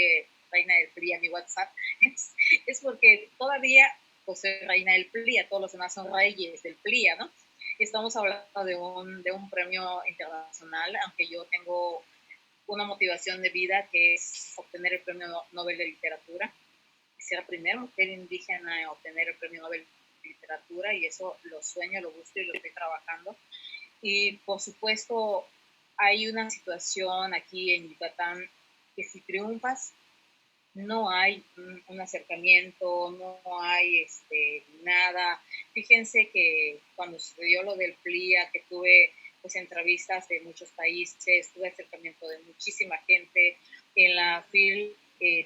reina del PLIA, mi WhatsApp, es porque todavía pues, soy reina del PLIA, todos los demás son reyes del PLIA, ¿no? Y estamos hablando de un premio internacional, aunque yo tengo una motivación de vida que es obtener el premio Nobel de Literatura. Ser la primera mujer indígena en obtener el premio Nobel de Literatura, y eso lo sueño, lo busco y lo estoy trabajando. Y por supuesto hay una situación aquí en Yucatán que si triunfas no hay un acercamiento, no hay nada. Fíjense que cuando sucedió lo del PLIA, que tuve pues entrevistas de muchos países, tuve acercamiento de muchísima gente. En la FIL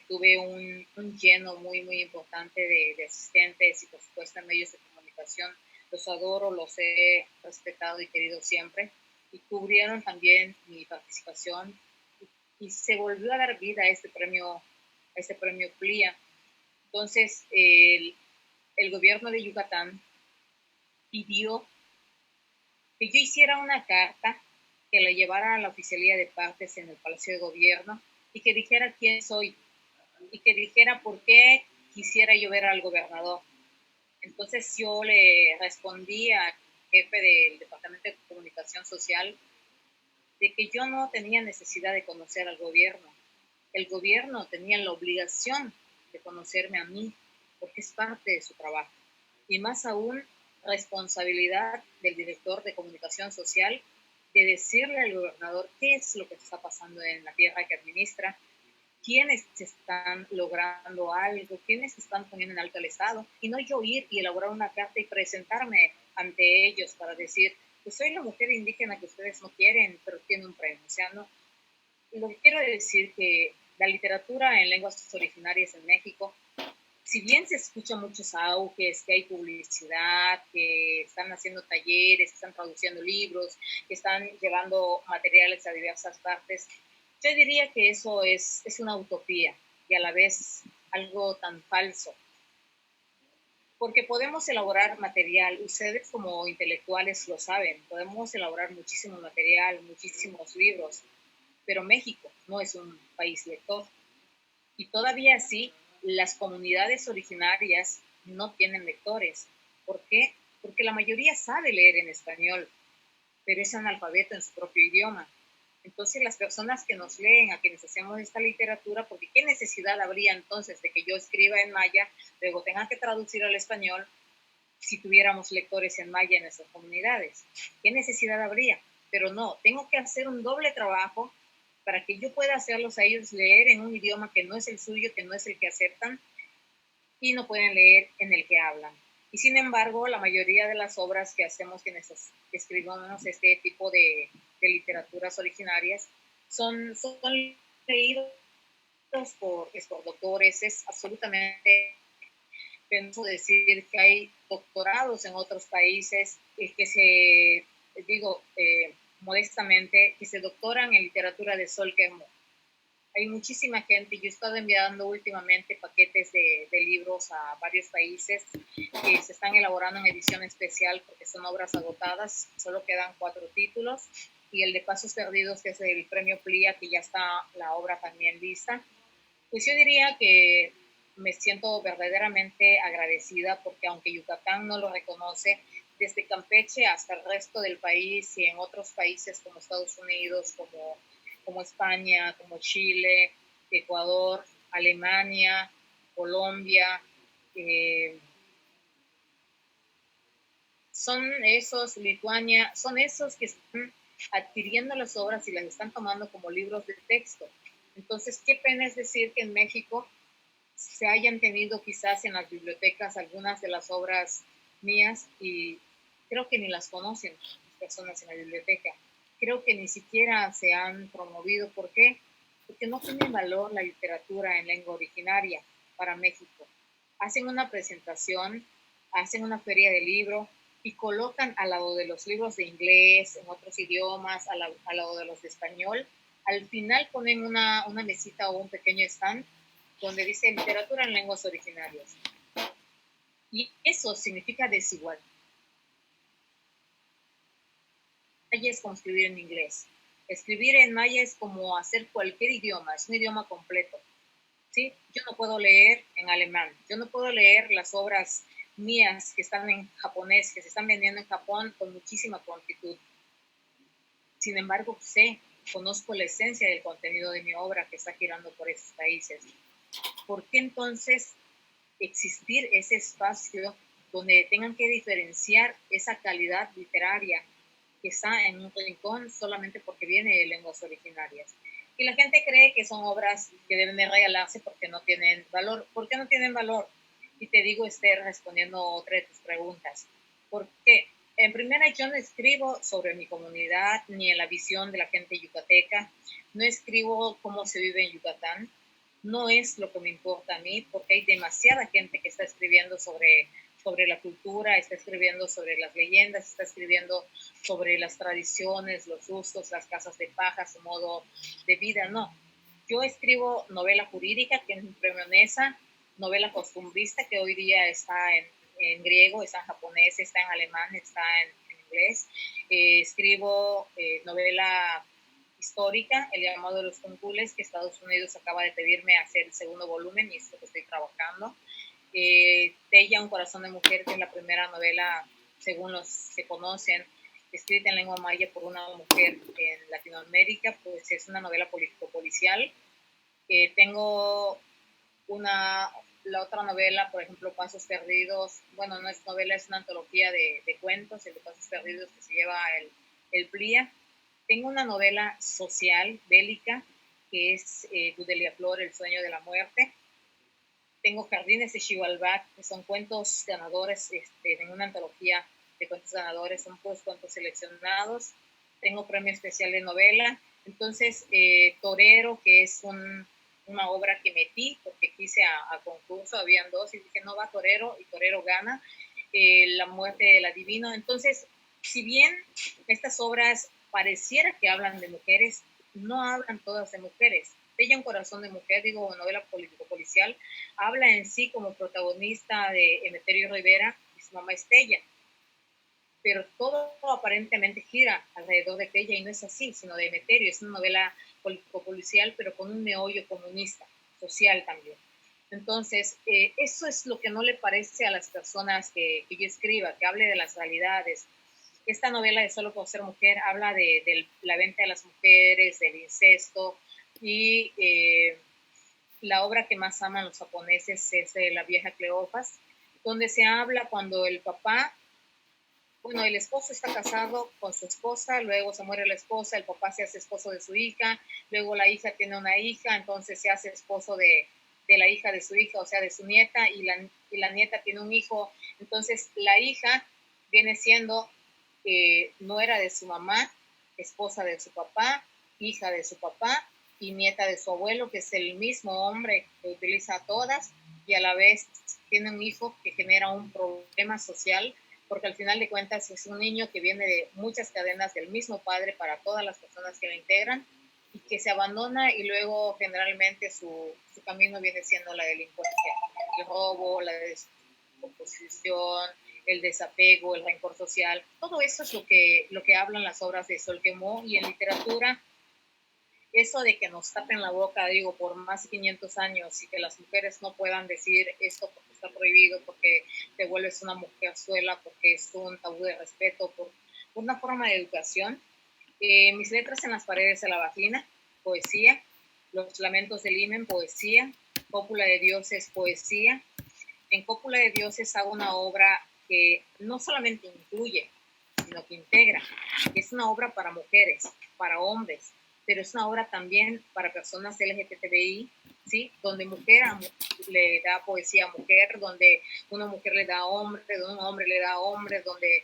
tuve un lleno muy importante de asistentes y por supuesto en medios de comunicación. Los adoro, los he respetado y querido siempre. Y cubrieron también mi participación y se volvió a dar vida a este premio PLIA. Entonces, el gobierno de Yucatán pidió que yo hiciera una carta que la llevara a la oficialía de partes en el Palacio de Gobierno y que dijera quién soy y que dijera por qué quisiera yo ver al gobernador. Entonces yo le respondí al jefe del Departamento de Comunicación Social de que yo no tenía necesidad de conocer al gobierno. El gobierno tenía la obligación de conocerme a mí, porque es parte de su trabajo. Y más aún, responsabilidad del director de comunicación social de decirle al gobernador qué es lo que está pasando en la tierra que administra, quiénes están logrando algo, quiénes están poniendo en alto el Estado, y no yo ir y elaborar una carta y presentarme ante ellos para decir, pues soy la mujer indígena que ustedes no quieren, pero tiene un premio. O sea, no, lo que quiero decir que la literatura en lenguas originarias en México, si bien se escuchan muchos auges, que hay publicidad, que están haciendo talleres, que están traduciendo libros, que están llevando materiales a diversas partes, yo diría que eso es una utopía y a la vez algo tan falso. Porque podemos elaborar material, ustedes como intelectuales lo saben, podemos elaborar muchísimo material, muchísimos libros, pero México no es un país lector. Y todavía así, las comunidades originarias no tienen lectores. ¿Por qué? Porque la mayoría sabe leer en español, pero es analfabeto en su propio idioma. Entonces, las personas que nos leen, a quienes hacemos esta literatura, porque ¿qué necesidad habría entonces de que yo escriba en maya, luego tenga que traducir al español, si tuviéramos lectores en maya en nuestras comunidades? ¿Qué necesidad habría? Pero no, tengo que hacer un doble trabajo para que yo pueda hacerlos a ellos leer en un idioma que no es el suyo, que no es el que aceptan, y no pueden leer en el que hablan. Y sin embargo, la mayoría de las obras que hacemos, quienes escribimos este tipo de literaturas originarias, son leídos por doctores. Es absolutamente pienso decir que hay doctorados en otros países que se, digo modestamente, que se doctoran en literatura de Sol Quermo. Hay muchísima gente, yo he estado enviando últimamente paquetes de libros a varios países que se están elaborando en edición especial porque son obras agotadas, solo quedan 4 títulos, y el de Pasos Perdidos, que es el premio PLIA, que ya está la obra también lista. Pues yo diría que me siento verdaderamente agradecida porque aunque Yucatán no lo reconoce, desde Campeche hasta el resto del país y en otros países como Estados Unidos, como España, como Chile, Ecuador, Alemania, Colombia, son esos, Lituania, son esos que están adquiriendo las obras y las están tomando como libros de texto. Entonces, qué pena es decir que en México se hayan tenido quizás en las bibliotecas algunas de las obras mías y creo que ni las conocen las personas en la biblioteca. Creo que ni siquiera se han promovido. ¿Por qué? Porque no tiene valor la literatura en lengua originaria para México. Hacen una presentación, hacen una feria de libro y colocan al lado de los libros de inglés, en otros idiomas, al lado de los de español. Al final ponen una mesita o un pequeño stand donde dice literatura en lenguas originarias. Y eso significa desigualdad. Maya es como escribir en inglés. Escribir en maya es como hacer cualquier idioma, es un idioma completo. ¿Sí? Yo no puedo leer en alemán, yo no puedo leer las obras mías que están en japonés, que se están vendiendo en Japón con muchísima prontitud. Sin embargo, conozco la esencia del contenido de mi obra que está girando por esos países. ¿Por qué entonces existir ese espacio donde tengan que diferenciar esa calidad literaria que está en un rincón solamente porque viene de lenguas originarias? Y la gente cree que son obras que deben de regalarse porque no tienen valor. ¿Por qué no tienen valor? Y te digo, Esther, respondiendo otra de tus preguntas. ¿Por qué? En primera, yo no escribo sobre mi comunidad ni en la visión de la gente yucateca. No escribo cómo se vive en Yucatán. No es lo que me importa a mí, porque hay demasiada gente que está escribiendo sobre la cultura, está escribiendo sobre las leyendas, está escribiendo sobre las tradiciones, los usos, las casas de paja, su modo de vida. No, yo escribo novela jurídica, que es un premio NESA, novela costumbrista, que hoy día está en griego, está en japonés, está en alemán, está en inglés. Escribo novela histórica, El llamado de los cuncules, que Estados Unidos acaba de pedirme hacer el segundo volumen y es lo que estoy trabajando. Tella, un corazón de mujer, que es la primera novela, según los que conocen, escrita en lengua maya por una mujer en Latinoamérica, pues es una novela político-policial. Tengo la otra novela, por ejemplo, Pasos Perdidos, bueno, no es novela, es una antología de cuentos, el de Pasos Perdidos, que se lleva el PLIA. Tengo una novela social, bélica, que es Gudelia Flor, El sueño de la muerte. Tengo Jardines de Xibalbá, que son cuentos ganadores, en una antología de cuentos ganadores, son todos cuentos seleccionados. Tengo premio especial de novela. Entonces, Torero, que es una obra que metí porque quise a concurso, habían dos y dije, no va Torero, y Torero gana. La muerte del adivino. Entonces, si bien estas obras pareciera que hablan de mujeres, no hablan todas de mujeres. Bella un corazón de mujer, digo, novela político-policial, habla en sí como protagonista de Emeterio Rivera y su mamá Estella, pero todo aparentemente gira alrededor de ella y no es así, sino de Emeterio. Es una novela político-policial, pero con un meollo comunista, social también. Entonces, eso es lo que no le parece a las personas que yo escriba, que hable de las realidades. Esta novela de Solo por ser mujer habla de la venta de las mujeres, del incesto, y la obra que más aman los japoneses es La vieja Cleofas, donde se habla cuando el papá, bueno, el esposo está casado con su esposa, luego se muere la esposa, el papá se hace esposo de su hija, luego la hija tiene una hija, entonces se hace esposo de la hija de su hija, o sea, de su nieta, y la nieta tiene un hijo. Entonces, la hija viene siendo nuera de su mamá, esposa de su papá, hija de su papá y nieta de su abuelo, que es el mismo hombre que utiliza a todas, y a la vez tiene un hijo que genera un problema social, porque al final de cuentas es un niño que viene de muchas cadenas del mismo padre para todas las personas que lo integran, y que se abandona, y luego generalmente su camino viene siendo la delincuencia, el robo, la descomposición, el desapego, el rencor social. Todo eso es lo que hablan las obras de Sol Quemó. Y en literatura, eso de que nos tapen la boca, digo, por más de 500 años, y que las mujeres no puedan decir esto porque está prohibido, porque te vuelves una mujerzuela, porque es un tabú de respeto, por una forma de educación. Mis letras en las paredes de la vagina, poesía. Los lamentos del himen, poesía. Cópula de dioses, poesía. En Cópula de dioses hago una obra que no solamente incluye, sino que integra. Es una obra para mujeres, para hombres, pero es una obra también para personas LGBTI, ¿sí? Donde mujer le da poesía a mujer, donde una mujer le da a hombre, donde un hombre le da a hombre, donde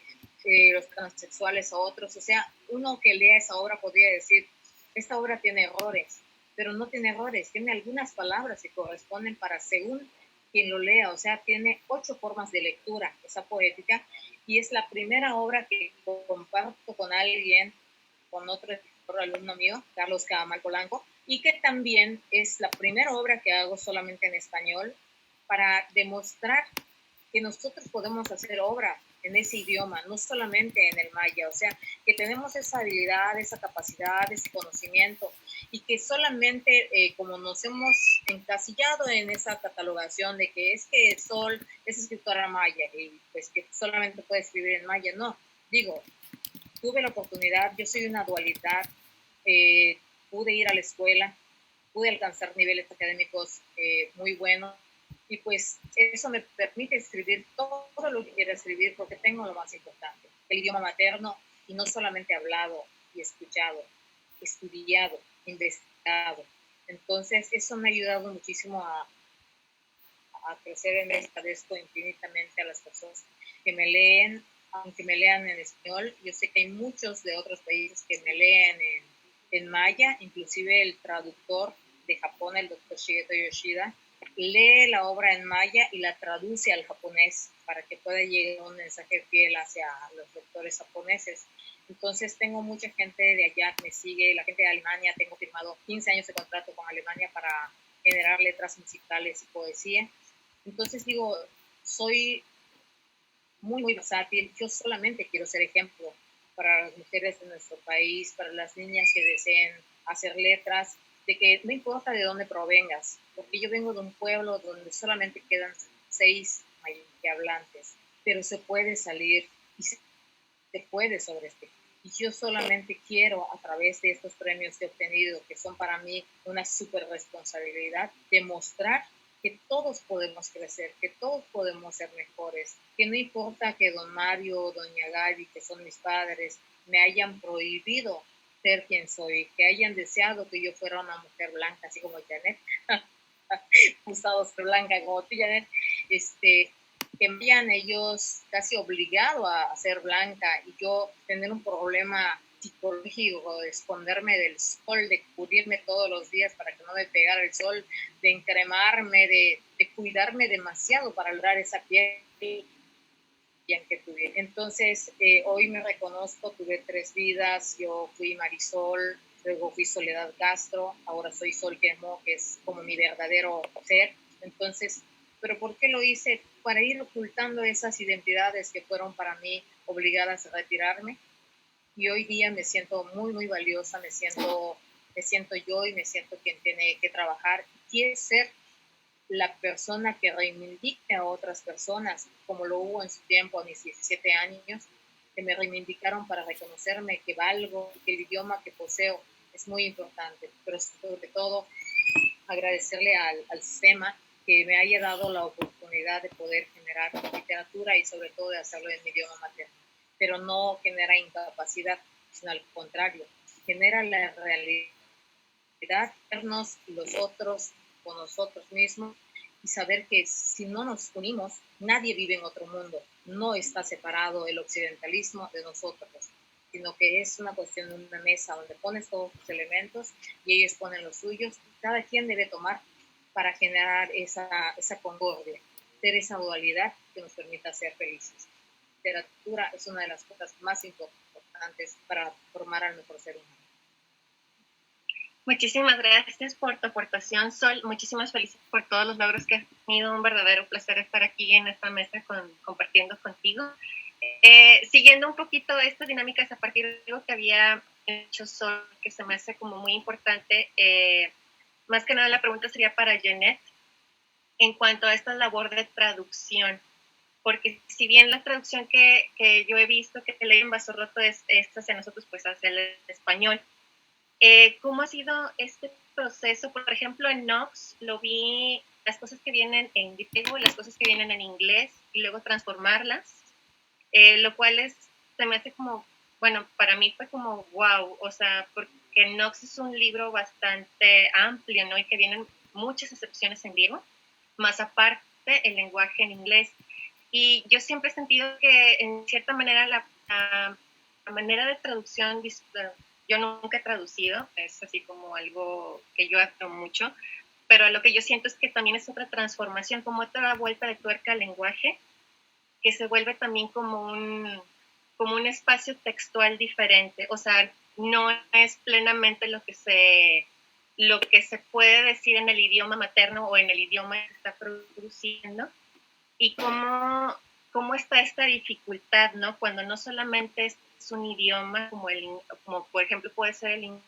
los transexuales a otros. O sea, uno que lea esa obra podría decir, esta obra tiene errores, pero no tiene errores, tiene algunas palabras que corresponden para según quien lo lea. O sea, tiene 8 formas de lectura, esa poética, y es la primera obra que comparto con alguien, con otro alumno mío, Carlos Camal Polanco, y que también es la primera obra que hago solamente en español, para demostrar que nosotros podemos hacer obra en ese idioma, no solamente en el maya. O sea, que tenemos esa habilidad, esa capacidad, ese conocimiento, y que solamente como nos hemos encasillado en esa catalogación de que es que Sol es escritora maya y pues que solamente puede escribir en maya. No, digo, tuve la oportunidad, yo soy una dualidad, pude ir a la escuela, pude alcanzar niveles académicos muy buenos, y pues eso me permite escribir todo lo que quiero escribir, porque tengo lo más importante, el idioma materno, y no solamente hablado y escuchado, estudiado, investigado. Entonces eso me ha ayudado muchísimo a crecer en esto infinitamente a las personas que me leen, aunque me lean en español. Yo sé que hay muchos de otros países que me leen en maya, inclusive el traductor de Japón, el doctor Shigeto Yoshida, lee la obra en maya y la traduce al japonés para que pueda llegar un mensaje fiel hacia los lectores japoneses. Entonces tengo mucha gente de allá que me sigue, la gente de Alemania, tengo firmado 15 años de contrato con Alemania para generar letras musicales y poesía. Entonces digo, soy muy, muy versátil. Yo solamente quiero ser ejemplo para las mujeres de nuestro país, para las niñas que deseen hacer letras, de que no importa de dónde provengas, porque yo vengo de un pueblo donde solamente quedan 6 hablantes, pero se puede salir y se puede sobreescribir. Y yo solamente quiero, a través de estos premios que he obtenido, que son para mí una súper responsabilidad, demostrar que todos podemos crecer, que todos podemos ser mejores, que no importa que don Mario o doña Gaby, que son mis padres, me hayan prohibido ser quien soy, que hayan deseado que yo fuera una mujer blanca, así como Janet, gustado ser blanca como tú, Janet, que me hayan ellos casi obligado a ser blanca y yo tener un problema psicológico de esconderme del sol, de cubrirme todos los días para que no me pegara el sol, de encremarme, de cuidarme demasiado para lograr esa piel que tuve. Entonces, hoy me reconozco, tuve 3 vidas, yo fui Marisol, luego fui Soledad Castro, ahora soy Sol Quemo, que es como mi verdadero ser. Entonces, ¿pero por qué lo hice? Para ir ocultando esas identidades que fueron para mí obligadas a retirarme. Y hoy día me siento muy, muy valiosa, me siento yo y me siento quien tiene que trabajar. Quiere ser la persona que reivindique a otras personas, como lo hubo en su tiempo a mis 17 años, que me reivindicaron para reconocerme que valgo, que el idioma que poseo es muy importante, pero sobre todo agradecerle al sistema que me haya dado la oportunidad de poder generar literatura y sobre todo de hacerlo en mi idioma materno, pero no genera incapacidad, sino al contrario, genera la realidad, vernos los otros con nosotros mismos y saber que si no nos unimos, nadie vive en otro mundo. No está separado el occidentalismo de nosotros, sino que es una cuestión de una mesa donde pones todos tus elementos y ellos ponen los suyos. Cada quien debe tomar para generar esa concordia, ser esa dualidad que nos permita ser felices. La literatura es una de las cosas más importantes para formar al mejor ser humano. Muchísimas gracias por tu aportación, Sol. Muchísimas felicidades por todos los logros que has tenido. Un verdadero placer estar aquí en esta mesa compartiendo contigo. Siguiendo un poquito estas dinámicas a partir de algo que había hecho Sol, que se me hace como muy importante. Más que nada la pregunta sería para Janet en cuanto a esta labor de traducción. Porque si bien la traducción que yo he visto que leí en Vaso Roto es hacia nosotros, pues hacia el español. ¿Cómo ha sido este proceso? Por ejemplo, en Nox lo vi, las cosas que vienen en griego, las cosas que vienen en inglés y luego transformarlas, lo cual se me hace como, bueno, para mí fue como wow, o sea, porque Nox es un libro bastante amplio, ¿no? Y que vienen muchas excepciones en griego, más aparte el lenguaje en inglés. Y yo siempre he sentido que en cierta manera la manera de traducción, yo nunca he traducido, es así como algo que yo hago mucho, pero lo que yo siento es que también es otra transformación, como otra vuelta de tuerca al lenguaje, que se vuelve también como un espacio textual diferente, o sea, no es plenamente lo que se puede decir en el idioma materno o en el idioma que se está produciendo, y cómo está esta dificultad, ¿no? Cuando no solamente es un idioma como por ejemplo puede ser el inglés.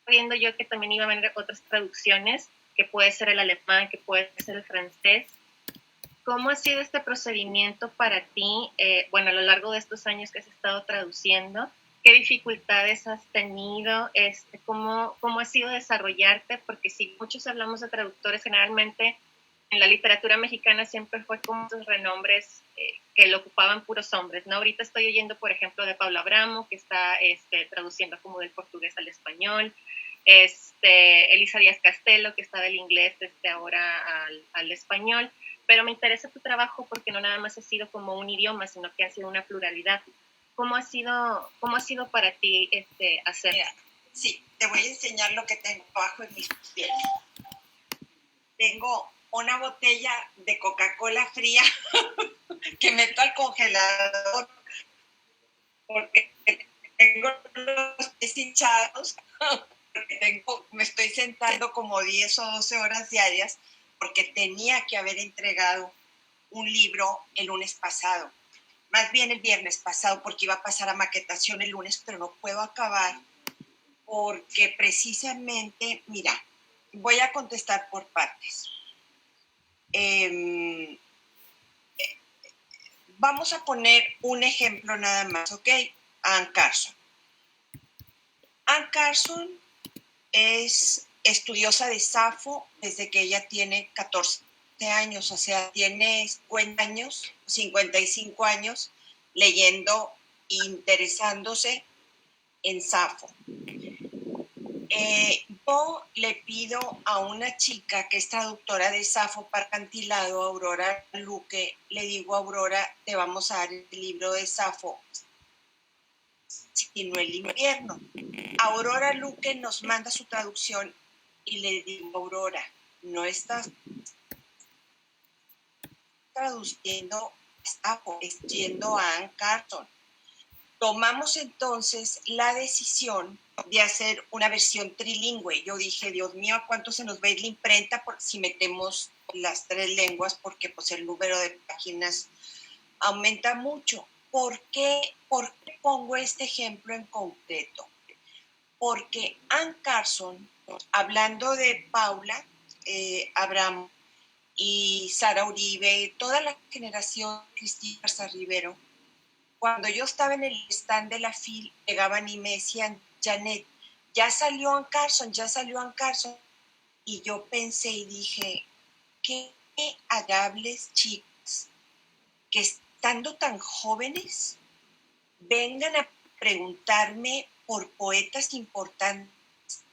Viendo yo que también iba a haber otras traducciones, que puede ser el alemán, que puede ser el francés. ¿Cómo ha sido este procedimiento para ti, bueno, a lo largo de estos años que has estado traduciendo? ¿Qué dificultades has tenido? ¿Cómo ha sido desarrollarte? Porque si muchos hablamos de traductores, generalmente en la literatura mexicana siempre fue como esos renombres que lo ocupaban puros hombres, ¿no? Ahorita estoy oyendo, por ejemplo, de Paula Abramo, que está traduciendo como del portugués al español, Elisa Díaz Castelo, que está del inglés ahora al español, pero me interesa tu trabajo porque no nada más ha sido como un idioma, sino que ha sido una pluralidad. ¿Cómo ha sido para ti hacer? Mira, sí, te voy a enseñar lo que tengo abajo en mis pies. Tengo una botella de Coca-Cola fría que meto al congelador porque tengo los pies hinchados, porque me estoy sentando como 10 o 12 horas diarias porque tenía que haber entregado un libro el lunes pasado, más bien el viernes pasado, porque iba a pasar a maquetación el lunes, pero no puedo acabar porque precisamente, mira, voy a contestar por partes. Vamos a poner un ejemplo nada más, ¿ok? Anne Carson. Anne Carson es estudiosa de Safo desde que ella tiene 14 años, o sea, tiene 50 años, 55 años, leyendo, interesándose en Safo. Yo le pido a una chica que es traductora de Safo para Acantilado, Aurora Luque, le digo, Aurora, te vamos a dar el libro de Safo, sino el invierno. Aurora Luque nos manda su traducción y le digo, Aurora, no estás traduciendo Safo, es yendo a Anne Carson. Tomamos entonces la decisión de hacer una versión trilingüe. Yo dije, Dios mío, ¿a cuánto se nos va a ir la imprenta si metemos las 3 lenguas? Porque pues el número de páginas aumenta mucho. ¿Por qué pongo este ejemplo en concreto? Porque Anne Carson, hablando de Paula Abramo y Sara Uribe, toda la generación de Cristina Garza Rivero, cuando yo estaba en el stand de la FIL, llegaban y me decían, Janet, ya salió Anne Carson, ya salió Anne Carson. Y yo pensé y dije, qué agradables chicas que estando tan jóvenes vengan a preguntarme por poetas importantes.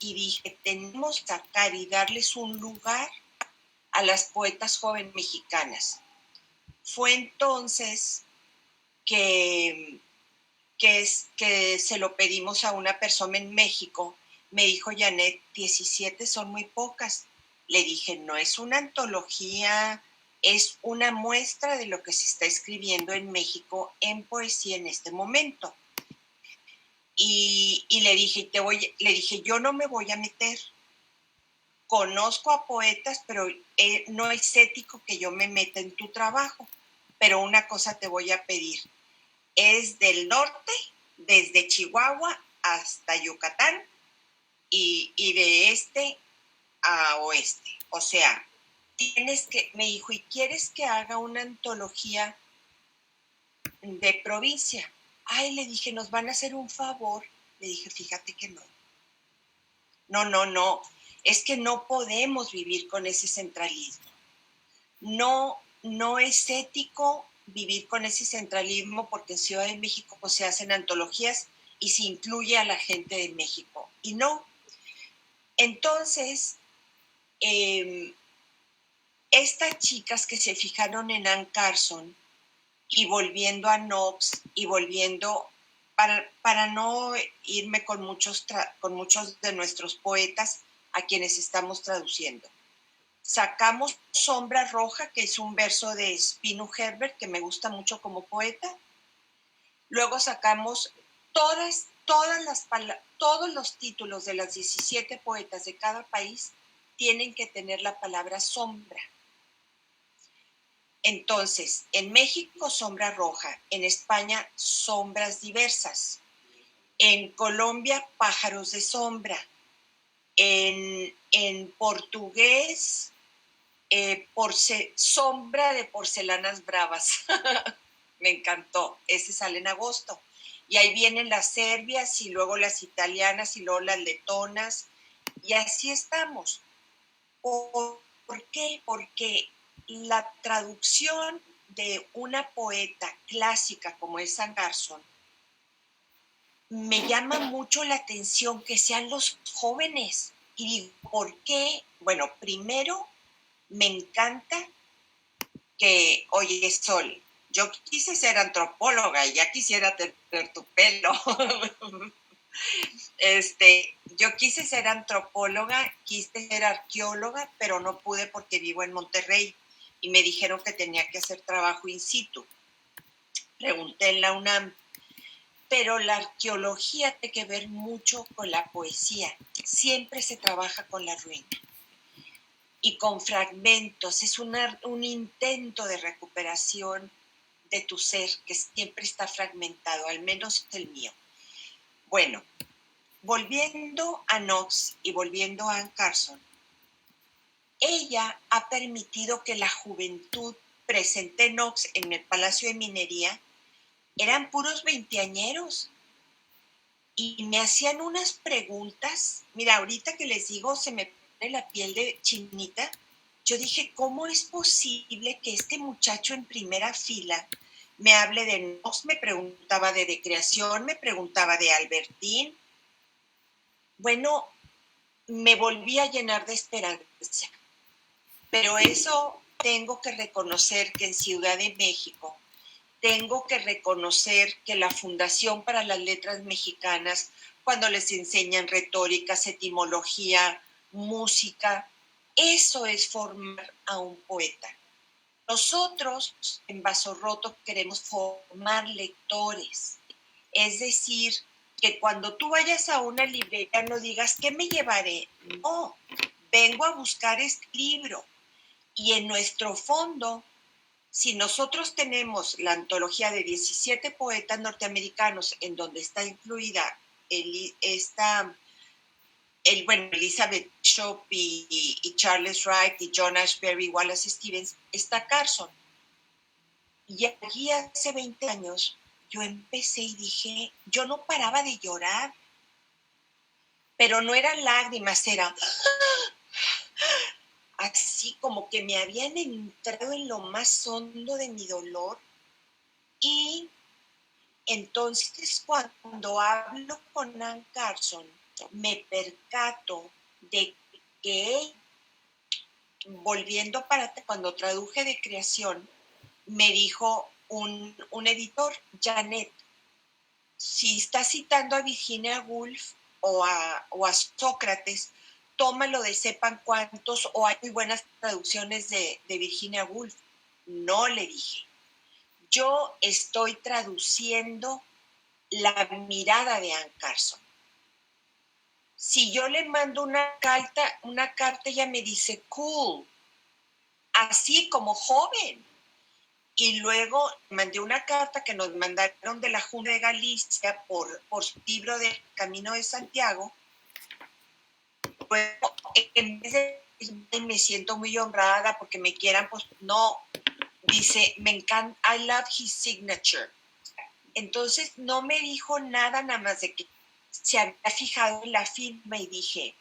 Y dije, tenemos que sacar y darles un lugar a las poetas jóvenes mexicanas. Fue entonces que se lo pedimos a una persona en México. Me dijo, Janet, 17 son muy pocas. Le dije, no es una antología, es una muestra de lo que se está escribiendo en México en poesía en este momento. Y le dije, yo no me voy a meter. Conozco a poetas, pero no es ético que yo me meta en tu trabajo. Pero una cosa te voy a pedir. Es del norte, desde Chihuahua hasta Yucatán y de este a oeste. O sea, me dijo, ¿y quieres que haga una antología de provincia? Ay, le dije, ¿nos van a hacer un favor? Le dije, fíjate que no. No, es que no podemos vivir con ese centralismo. No es ético vivir con ese centralismo porque en Ciudad de México pues, se hacen antologías y se incluye a la gente de México. Y no. Entonces, estas chicas que se fijaron en Anne Carson y volviendo a Knox y volviendo, para no irme con muchos de nuestros poetas a quienes estamos traduciendo. Sacamos Sombra Roja, que es un verso de Spinu Herbert, que me gusta mucho como poeta. Luego sacamos todos los títulos de las 17 poetas de cada país tienen que tener la palabra sombra. Entonces, en México, Sombra Roja. En España, Sombras Diversas. En Colombia, Pájaros de Sombra. En portugués, Sombra de Porcelanas Bravas. Me encantó. Ese sale en agosto. Y ahí vienen las serbias y luego las italianas y luego las letonas. Y así estamos. ¿Por qué? Porque la traducción de una poeta clásica como es Anne Carson me llama mucho la atención que sean los jóvenes. Y digo, ¿por qué? Bueno, primero, me encanta que, oye, Sol, yo quise ser antropóloga y ya quisiera tener tu pelo. Yo quise ser antropóloga, quise ser arqueóloga, pero no pude porque vivo en Monterrey y me dijeron que tenía que hacer trabajo in situ. Pregunté en la UNAM, pero la arqueología tiene que ver mucho con la poesía. Siempre se trabaja con la ruina y con fragmentos. Es un intento de recuperación de tu ser que siempre está fragmentado, al menos el mío. Bueno, volviendo a Knox y volviendo a Anne Carson, ella ha permitido que la juventud presente en Knox en el Palacio de Minería eran puros veinteañeros y me hacían unas preguntas. Mira, ahorita que les digo se me pone la piel de chinita. Yo dije, ¿cómo es posible que este muchacho en primera fila me hable de Knox? Me preguntaba de creación, me preguntaba de Albertín, bueno, me volví a llenar de esperanza. Pero eso tengo que reconocer que en Ciudad de México, tengo que reconocer que la Fundación para las Letras Mexicanas, cuando les enseñan retóricas, etimología, música, eso es formar a un poeta. Nosotros en Vaso Roto queremos formar lectores, es decir, que cuando tú vayas a una librería no digas, ¿qué me llevaré? No, vengo a buscar este libro. Y en nuestro fondo, si nosotros tenemos la antología de 17 poetas norteamericanos en donde está incluida Elizabeth Bishop y Charles Wright y John Ashbery, Wallace Stevens, está Carson. Y allí hace 20 años yo empecé y dije, yo no paraba de llorar, pero no eran lágrimas, era así como que me habían entrado en lo más hondo de mi dolor. Y entonces cuando hablo con Ann Carson, me percato de que, volviendo para cuando traduje de creación, me dijo un editor, Janet, si estás citando a Virginia Woolf o a Sócrates, tómalo de sepan cuántos, o hay muy buenas traducciones de Virginia Woolf. No, le dije, yo estoy traduciendo la mirada de Ann Carson. Si yo le mando una carta, ella me dice, cool, así como joven. Y luego mandé una carta que nos mandaron de la Junta de Galicia por su libro de Camino de Santiago. Luego, en vez de me siento muy honrada porque me quieran, pues no, dice, me encanta, I love his signature. Entonces no me dijo nada más de que se había fijado en la firma y dije,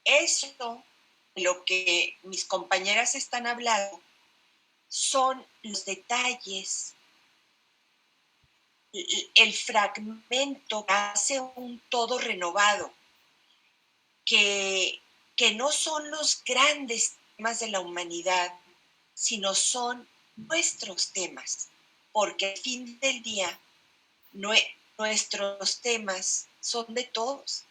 eso, lo que mis compañeras están hablando, son los detalles, el fragmento que hace un todo renovado, que no son los grandes temas de la humanidad, sino son nuestros temas, porque al fin del día nuestros temas son de todos.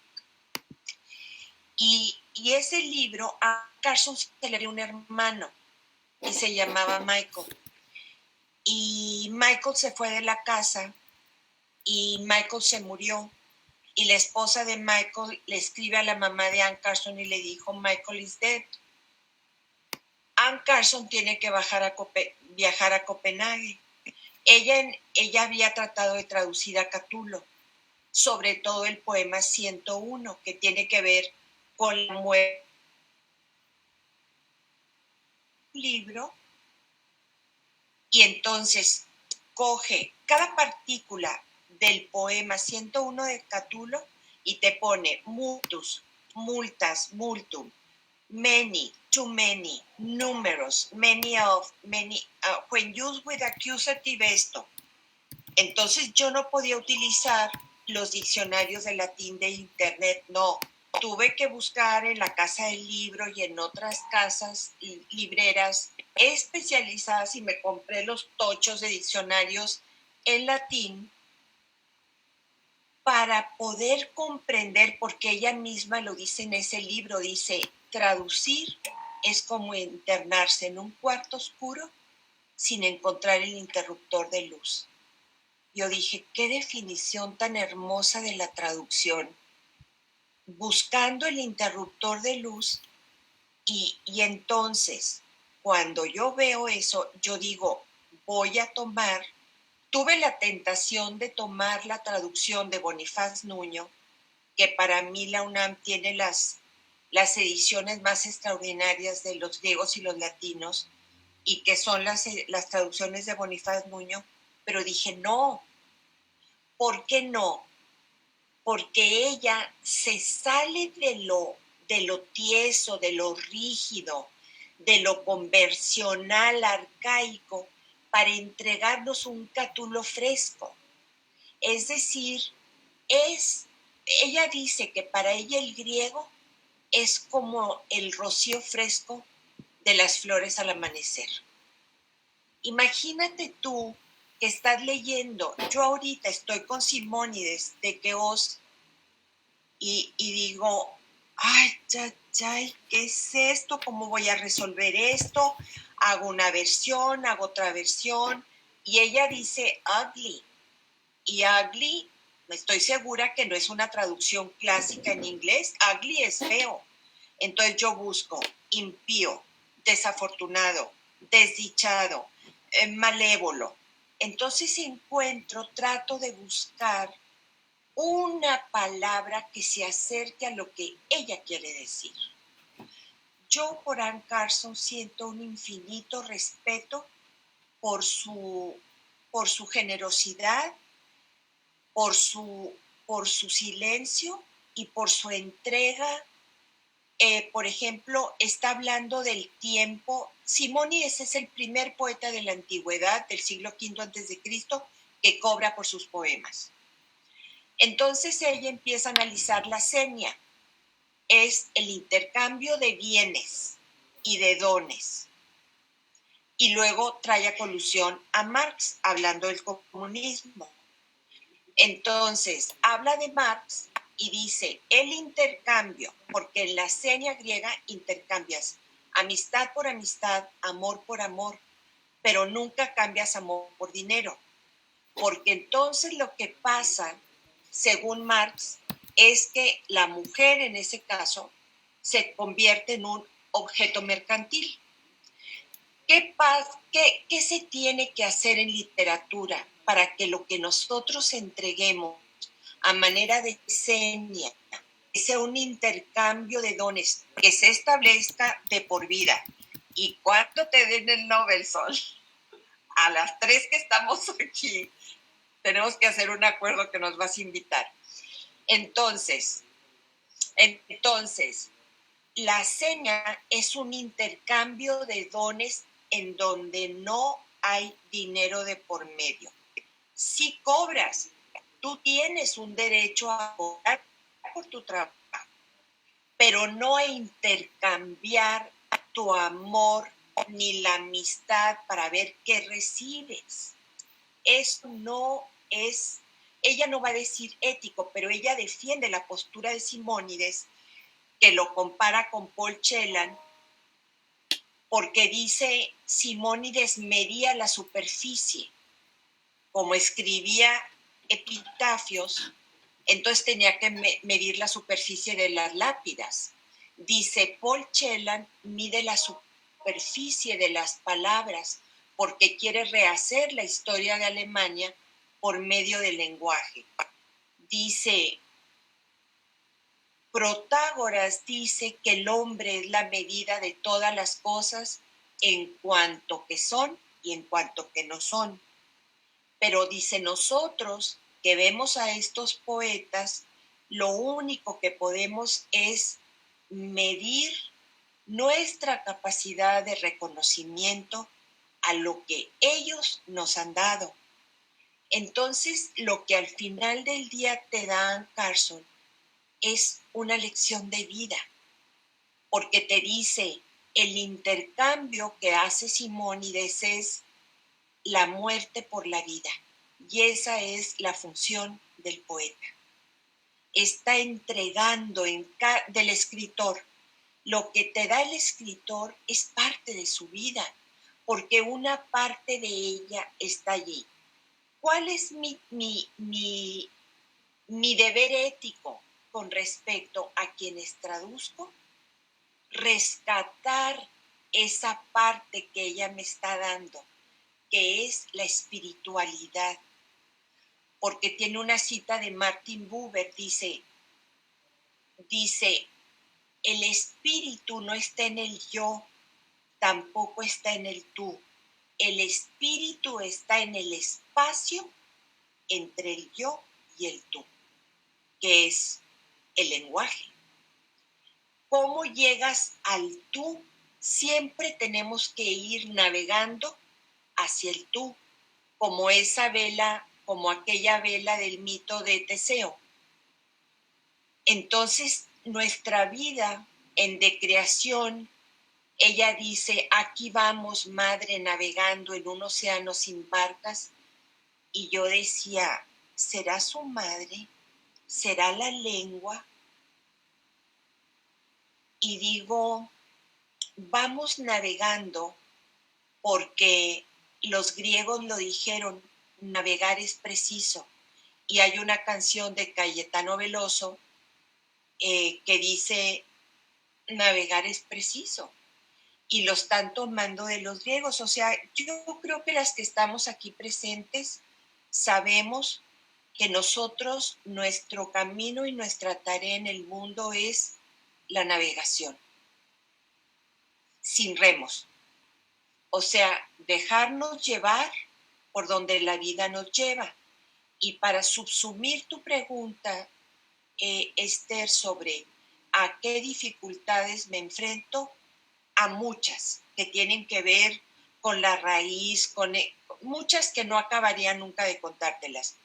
Y ese libro a Carson se le dio un hermano y se llamaba Michael. Y Michael se fue de la casa y Michael se murió. Y la esposa de Michael le escribe a la mamá de Ann Carson y le dijo, Michael is dead. Ann Carson tiene que viajar a Copenhague. Ella había tratado de traducir a Catulo, sobre todo el poema 101, que tiene que ver con la muerte. Libro, y entonces coge cada partícula del poema 101 de Catulo y te pone multus, multas, multum, many, too many, numerous, many of, many, when used with accusative esto. Entonces yo no podía utilizar los diccionarios de latín de internet, no. Tuve que buscar en la Casa del Libro y en otras casas libreras especializadas y me compré los tochos de diccionarios en latín para poder comprender, porque ella misma lo dice en ese libro, dice, traducir es como internarse en un cuarto oscuro sin encontrar el interruptor de luz. Yo dije, qué definición tan hermosa de la traducción. Buscando el interruptor de luz y entonces cuando yo veo eso, yo digo, voy a tomar, tuve la tentación de tomar la traducción de Bonifaz Nuño, que para mí la UNAM tiene las ediciones más extraordinarias de los griegos y los latinos, y que son las traducciones de Bonifaz Nuño, pero dije, no, ¿por qué no? Porque ella se sale de lo tieso, de lo rígido, de lo convencional, arcaico, para entregarnos un Catulo fresco. Es decir, es ella dice que para ella el griego es como el rocío fresco de las flores al amanecer. Imagínate tú que estás leyendo, yo ahorita estoy con Simónides de Queos y digo, ay, ¿qué es esto? ¿Cómo voy a resolver esto? Hago una versión, hago otra versión, y ella dice ugly, y ugly, estoy segura que no es una traducción clásica en inglés, ugly es feo. Entonces yo busco impío, desafortunado, desdichado, malévolo. Entonces trato de buscar una palabra que se acerque a lo que ella quiere decir. Yo por Anne Carson siento un infinito respeto por su generosidad, por su silencio y por su entrega. Por ejemplo, está hablando del tiempo. Simónides es el primer poeta de la antigüedad, del siglo V a.C., que cobra por sus poemas. Entonces ella empieza a analizar la seña. Es el intercambio de bienes y de dones. Y luego trae a colusión a Marx, hablando del comunismo. Entonces, habla de Marx y dice, el intercambio, porque en la seña griega intercambias amistad por amistad, amor por amor, pero nunca cambias amor por dinero. Porque entonces lo que pasa, según Marx, es que la mujer en ese caso se convierte en un objeto mercantil. ¿Qué se tiene que hacer en literatura para que lo que nosotros entreguemos a manera de seña sea un intercambio de dones que se establezca de por vida? Y cuando te den el Nobel, Sol, a las 3 que estamos aquí, tenemos que hacer un acuerdo que nos vas a invitar. Entonces, la seña es un intercambio de dones en donde no hay dinero de por medio. Si cobras, tú tienes un derecho a cobrar por tu trabajo, pero no a intercambiar tu amor ni la amistad para ver qué recibes. Eso no es, ella no va a decir ético, pero ella defiende la postura de Simónides, que lo compara con Paul Celan, porque dice Simónides medía la superficie, como escribía epitafios, entonces tenía que medir la superficie de las lápidas. Dice, Paul Celan mide la superficie de las palabras porque quiere rehacer la historia de Alemania por medio del lenguaje. Dice, Protágoras dice que el hombre es la medida de todas las cosas en cuanto que son y en cuanto que no son. Pero dice, nosotros que vemos a estos poetas, lo único que podemos es medir nuestra capacidad de reconocimiento a lo que ellos nos han dado. Entonces, lo que al final del día te dan, Carson, es una lección de vida, porque te dice, el intercambio que hace Simónides es la muerte por la vida, y esa es la función del poeta. Está entregando del escritor. Lo que te da el escritor es parte de su vida, porque una parte de ella está allí. ¿Cuál es mi deber ético con respecto a quienes traduzco? Rescatar esa parte que ella me está dando, que es la espiritualidad. Porque tiene una cita de Martin Buber, dice, el espíritu no está en el yo, tampoco está en el tú. El espíritu está en el espacio entre el yo y el tú, que es el lenguaje. ¿Cómo llegas al tú? Siempre tenemos que ir navegando hacia el tú, como esa vela, como aquella vela del mito de Teseo. Entonces, nuestra vida en decreación, ella dice, aquí vamos, madre, navegando en un océano sin barcas. Y yo decía, ¿será su madre? ¿Será la lengua? Y digo, vamos navegando porque los griegos lo dijeron, navegar es preciso. Y hay una canción de Cayetano Veloso que dice, navegar es preciso. Y lo están tomando de los griegos. O sea, yo creo que las que estamos aquí presentes sabemos que nosotros, nuestro camino y nuestra tarea en el mundo es la navegación, sin remos. O sea, dejarnos llevar por donde la vida nos lleva. Y para subsumir tu pregunta, Esther, sobre a qué dificultades me enfrento, a muchas que tienen que ver con la raíz, con muchas que no acabaría nunca de contártelas.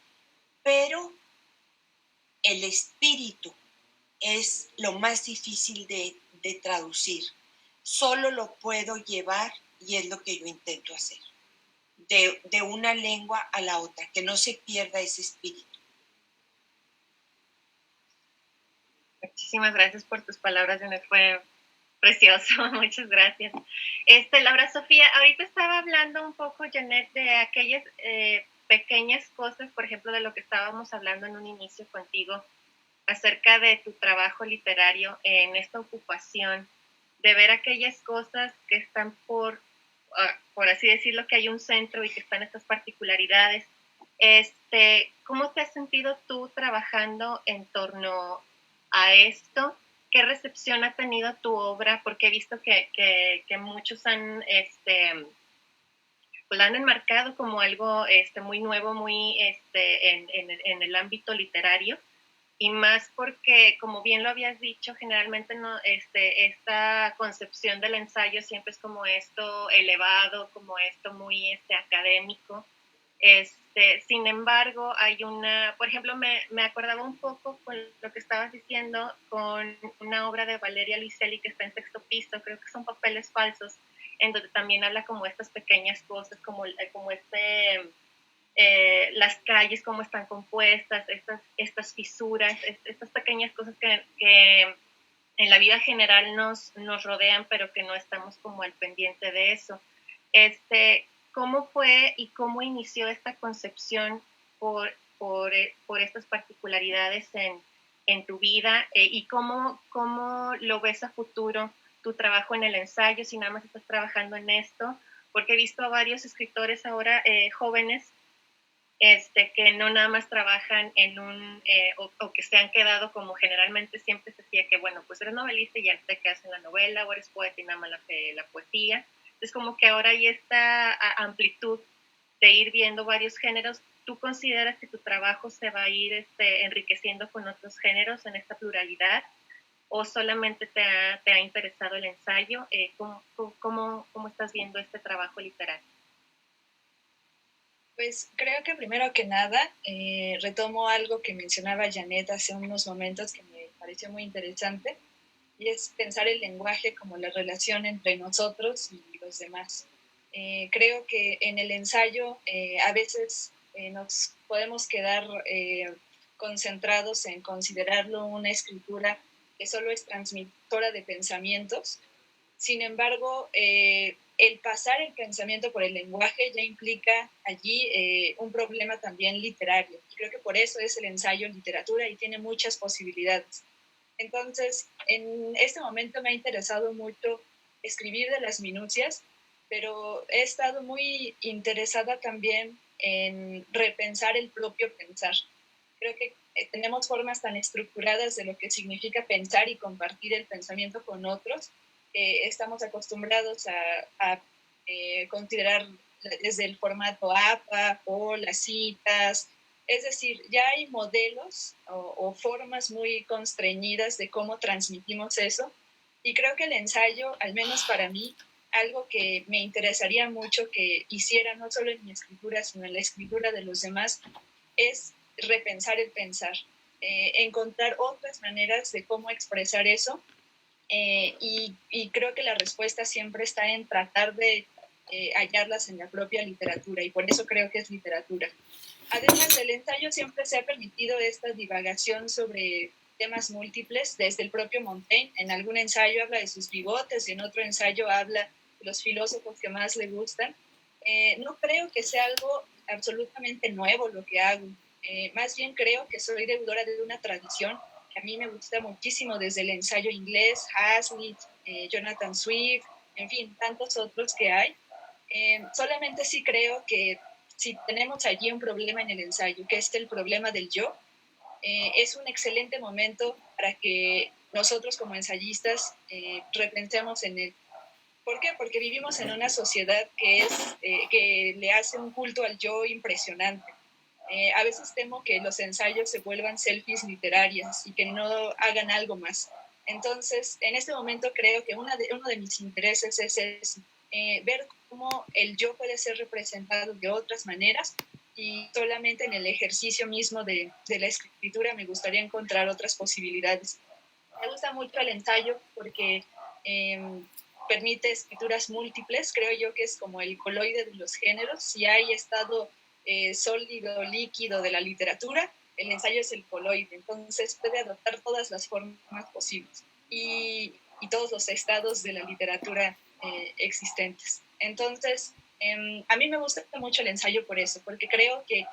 Pero el espíritu es lo más difícil de traducir. Solo lo puedo llevar y es lo que yo intento hacer. De una lengua a la otra, que no se pierda ese espíritu. Muchísimas gracias por tus palabras, Janet. Fue precioso, muchas gracias. Laura Sofía, ahorita estaba hablando un poco, Janet, de aquellas pequeñas cosas, por ejemplo, de lo que estábamos hablando en un inicio contigo, acerca de tu trabajo literario en esta ocupación, de ver aquellas cosas que están por así decirlo, que hay un centro y que están estas particularidades. ¿Cómo te has sentido tú trabajando en torno a esto? ¿Qué recepción ha tenido tu obra? Porque he visto que muchos han, pues la han enmarcado como algo muy nuevo, muy en el ámbito literario. Y más porque, como bien lo habías dicho, generalmente no, esta concepción del ensayo siempre es como esto elevado, como esto muy académico. Sin embargo, hay por ejemplo, me acordaba un poco con lo que estabas diciendo con una obra de Valeria Luiselli que está en Sexto Piso, creo que son Papeles Falsos, en donde también habla como estas pequeñas cosas, como las calles, cómo están compuestas, estas fisuras, estas pequeñas cosas que en la vida general nos rodean, pero que no estamos como al pendiente de eso. ¿Cómo fue y cómo inició esta concepción por estas particularidades en tu vida y cómo lo ves a futuro, tu trabajo en el ensayo, si nada más estás trabajando en esto? Porque he visto a varios escritores ahora jóvenes que no nada más trabajan en o que se han quedado como generalmente siempre se decía que, bueno, pues eres novelista y ya te quedas en la novela, o eres poeta y nada más la poesía. Es como que ahora hay esta amplitud de ir viendo varios géneros. ¿Tú consideras que tu trabajo se va a ir enriqueciendo con otros géneros en esta pluralidad? ¿O solamente te ha interesado el ensayo? ¿Cómo estás viendo este trabajo literario? Pues creo que primero que nada retomo algo que mencionaba Janet hace unos momentos que me pareció muy interesante, y es pensar el lenguaje como la relación entre nosotros y los demás. Creo que en el ensayo a veces nos podemos quedar concentrados en considerarlo una escritura que solo es transmisora de pensamientos. Sin embargo, el pasar el pensamiento por el lenguaje ya implica allí un problema también literario. Y creo que por eso es el ensayo literatura y tiene muchas posibilidades. Entonces, en este momento me ha interesado mucho escribir de las minucias, pero he estado muy interesada también en repensar el propio pensar. Creo que tenemos formas tan estructuradas de lo que significa pensar y compartir el pensamiento con otros. Estamos acostumbrados a considerar desde el formato APA o las citas. Es decir, ya hay modelos o formas muy constreñidas de cómo transmitimos eso. Y creo que el ensayo, al menos para mí, algo que me interesaría mucho que hiciera, no solo en mi escritura, sino en la escritura de los demás, es repensar el pensar. encontrar otras maneras de cómo expresar eso. Y creo que la respuesta siempre está en tratar de hallarlas en la propia literatura, y por eso creo que es literatura. Además del ensayo siempre se ha permitido esta divagación sobre temas múltiples, desde el propio Montaigne. En algún ensayo habla de sus bigotes y en otro ensayo habla de los filósofos que más le gustan. No creo que sea algo absolutamente nuevo lo que hago. Más bien creo que soy deudora de una tradición que a mí me gusta muchísimo, desde el ensayo inglés, Hazlitt, Jonathan Swift, en fin, tantos otros que hay. Solamente sí creo que si tenemos allí un problema en el ensayo, que es el problema del yo, es un excelente momento para que nosotros como ensayistas repensemos en él. ¿Por qué? Porque vivimos en una sociedad que le hace un culto al yo impresionante. A veces temo que los ensayos se vuelvan selfies literarias y que no hagan algo más. Entonces, en este momento creo que uno de mis intereses es ver cómo el yo puede ser representado de otras maneras, y solamente en el ejercicio mismo de la escritura me gustaría encontrar otras posibilidades. Me gusta mucho el ensayo porque permite escrituras múltiples. Creo yo que es como el coloide de los géneros. Si hay estado sólido, líquido de la literatura, el ensayo es el coloide. Entonces puede adoptar todas las formas posibles y todos los estados de la literatura existentes. Entonces, a mí me gusta mucho el ensayo por eso, porque creo que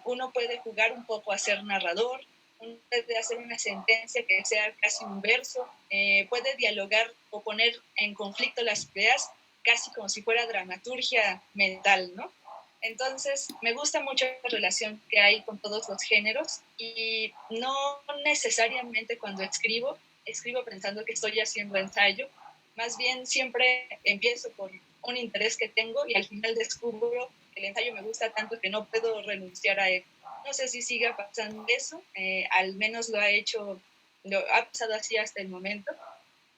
uno puede jugar un poco a ser narrador, uno puede hacer una sentencia que sea casi un verso, puede dialogar o poner en conflicto las ideas casi como si fuera dramaturgia mental, ¿no? Entonces, me gusta mucho la relación que hay con todos los géneros, y no necesariamente cuando escribo pensando que estoy haciendo ensayo. Más bien siempre empiezo por un interés que tengo y al final descubro que el ensayo me gusta tanto que no puedo renunciar a él. No sé si siga pasando eso, al menos lo ha pasado así hasta el momento.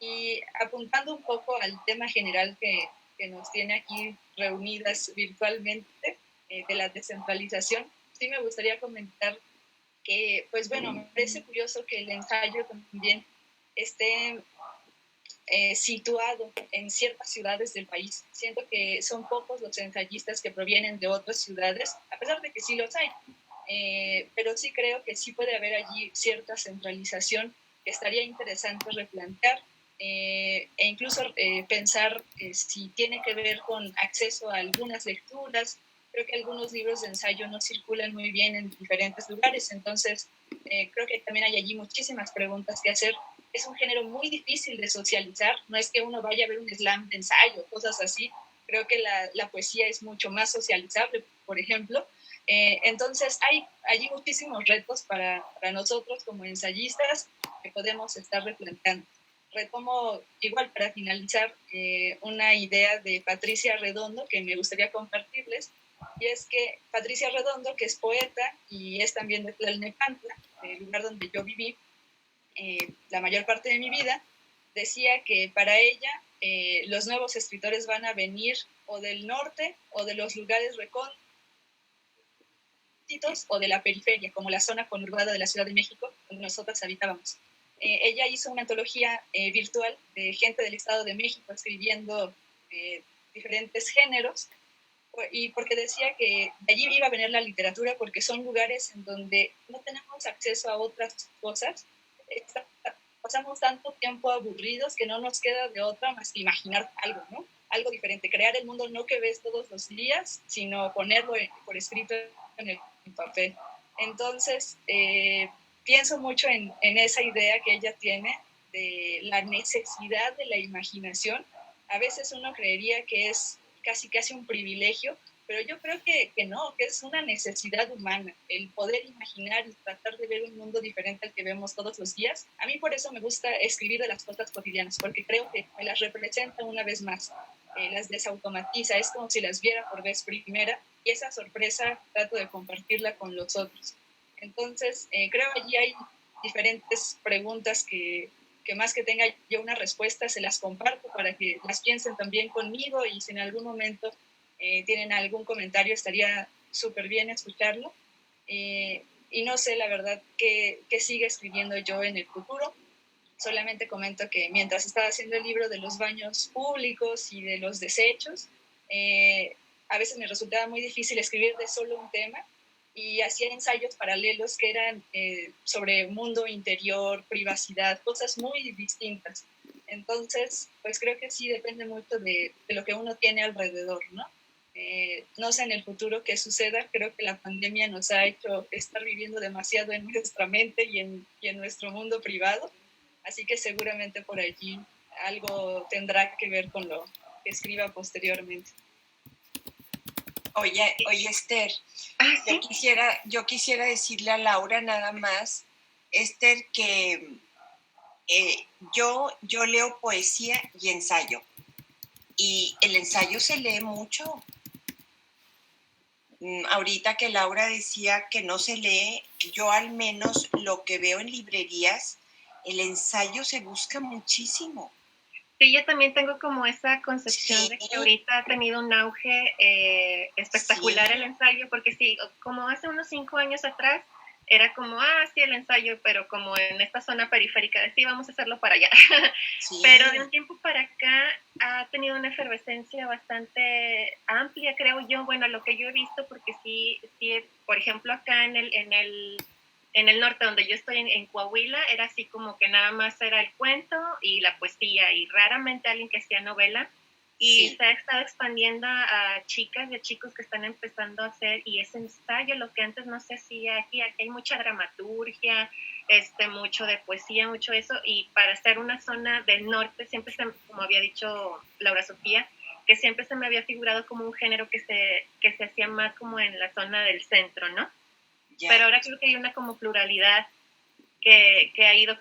Y apuntando un poco al tema general que nos tiene aquí reunidas virtualmente, de la descentralización, sí me gustaría comentar que, pues bueno, me parece curioso que el ensayo también esté situado en ciertas ciudades del país. Siento que son pocos los ensayistas que provienen de otras ciudades, a pesar de que sí los hay. Pero sí creo que sí puede haber allí cierta centralización que estaría interesante replantear, e incluso pensar si tiene que ver con acceso a algunas lecturas. Creo que algunos libros de ensayo no circulan muy bien en diferentes lugares, entonces creo que también hay allí muchísimas preguntas que hacer. Es un género muy difícil de socializar, no es que uno vaya a ver un slam de ensayo, cosas así. Creo que la poesía es mucho más socializable, por ejemplo. Entonces hay allí muchísimos retos para nosotros como ensayistas que podemos estar replanteando. Retomo igual para finalizar una idea de Patricia Redondo que me gustaría compartirles, y es que Patricia Redondo, que es poeta y es también de Tlalnepantla, el lugar donde yo viví la mayor parte de mi vida, decía que para ella los nuevos escritores van a venir o del norte o de los lugares recónditos o de la periferia, como la zona conurbada de la Ciudad de México, donde nosotros habitábamos. Ella hizo una antología virtual de gente del Estado de México escribiendo diferentes géneros, y porque decía que de allí iba a venir la literatura, porque son lugares en donde no tenemos acceso a otras cosas. Pasamos tanto tiempo aburridos que no nos queda de otra más que imaginar algo, ¿no? Algo diferente, crear el mundo no que ves todos los días, sino ponerlo por escrito en el papel. Entonces, pienso mucho en esa idea que ella tiene de la necesidad de la imaginación. A veces uno creería que es casi un privilegio, pero yo creo que no, que es una necesidad humana, el poder imaginar y tratar de ver un mundo diferente al que vemos todos los días. A mí por eso me gusta escribir de las cosas cotidianas, porque creo que me las representa una vez más, las desautomatiza, es como si las viera por vez primera, y esa sorpresa trato de compartirla con los otros. Entonces, creo que allí hay diferentes preguntas que más que tenga yo una respuesta, se las comparto para que las piensen también conmigo, y si en algún momento tienen algún comentario, estaría súper bien escucharlo. y no sé la verdad qué siga escribiendo yo en el futuro. Solamente comento que mientras estaba haciendo el libro de los baños públicos y de los desechos, a veces me resultaba muy difícil escribir de solo un tema y hacía ensayos paralelos que eran sobre mundo interior, privacidad, cosas muy distintas. Entonces, pues creo que sí depende mucho de lo que uno tiene alrededor, ¿no? No sé en el futuro qué suceda, creo que la pandemia nos ha hecho estar viviendo demasiado en nuestra mente y en nuestro mundo privado, así que seguramente por allí algo tendrá que ver con lo que escriba posteriormente. Oye, Esther, ¿sí? yo quisiera decirle a Laura nada más, Esther, que yo leo poesía y ensayo, y el ensayo se lee mucho. Ahorita que Laura decía que no se lee, yo al menos lo que veo en librerías, el ensayo se busca muchísimo. Sí, yo también tengo como esa concepción Sí, de que ahorita ha tenido un auge espectacular sí, el ensayo, porque sí, como hace unos 5 años atrás, era como, sí, el ensayo, pero como en esta zona periférica, sí, vamos a hacerlo para allá. sí. Pero de un tiempo para acá ha tenido una efervescencia bastante amplia, creo yo, bueno, lo que yo he visto, porque sí, por ejemplo, acá en el norte, donde yo estoy en Coahuila, era así como que nada más era el cuento y la poesía, y raramente alguien que hacía novela. Y Sí. se ha estado expandiendo a chicas y a chicos que están empezando a hacer, y ese ensayo, lo que antes no se hacía aquí hay mucha dramaturgia, mucho de poesía, mucho eso, y para ser una zona del norte, siempre como había dicho Laura Sofía, que siempre se me había figurado como un género que se hacía más como en la zona del centro, ¿no? Ya. Pero ahora creo que hay una como pluralidad que ha ido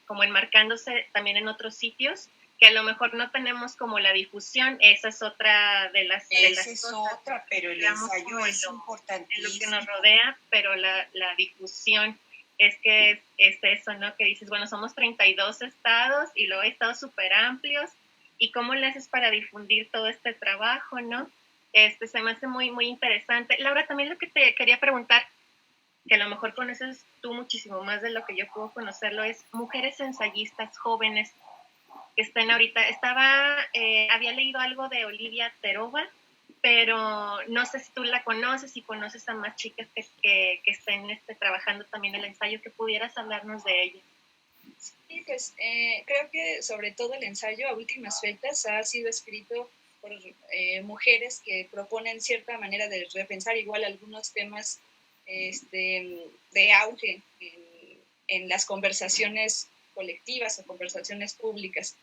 como enmarcándose también en otros sitios, que a lo mejor no tenemos como la difusión. Esa es otra de las cosas. Otra, pero el ensayo es importantísimo. En lo que nos rodea, pero la difusión es que es eso, ¿no? Que dices, bueno, somos 32 estados y luego hay estados súper amplios, y cómo le haces para difundir todo este trabajo, ¿no? Se me hace muy, muy interesante. Laura, también lo que te quería preguntar, que a lo mejor conoces tú muchísimo más de lo que yo puedo conocerlo, es mujeres ensayistas jóvenes que estén ahorita. Había leído algo de Olivia Terova, pero no sé si tú la conoces, si conoces a más chicas que estén trabajando también el ensayo, que pudieras hablarnos de ella. Sí, pues creo que sobre todo el ensayo a últimas fechas ha sido escrito por mujeres que proponen cierta manera de repensar igual algunos temas de auge en las conversaciones colectivas o conversaciones públicas.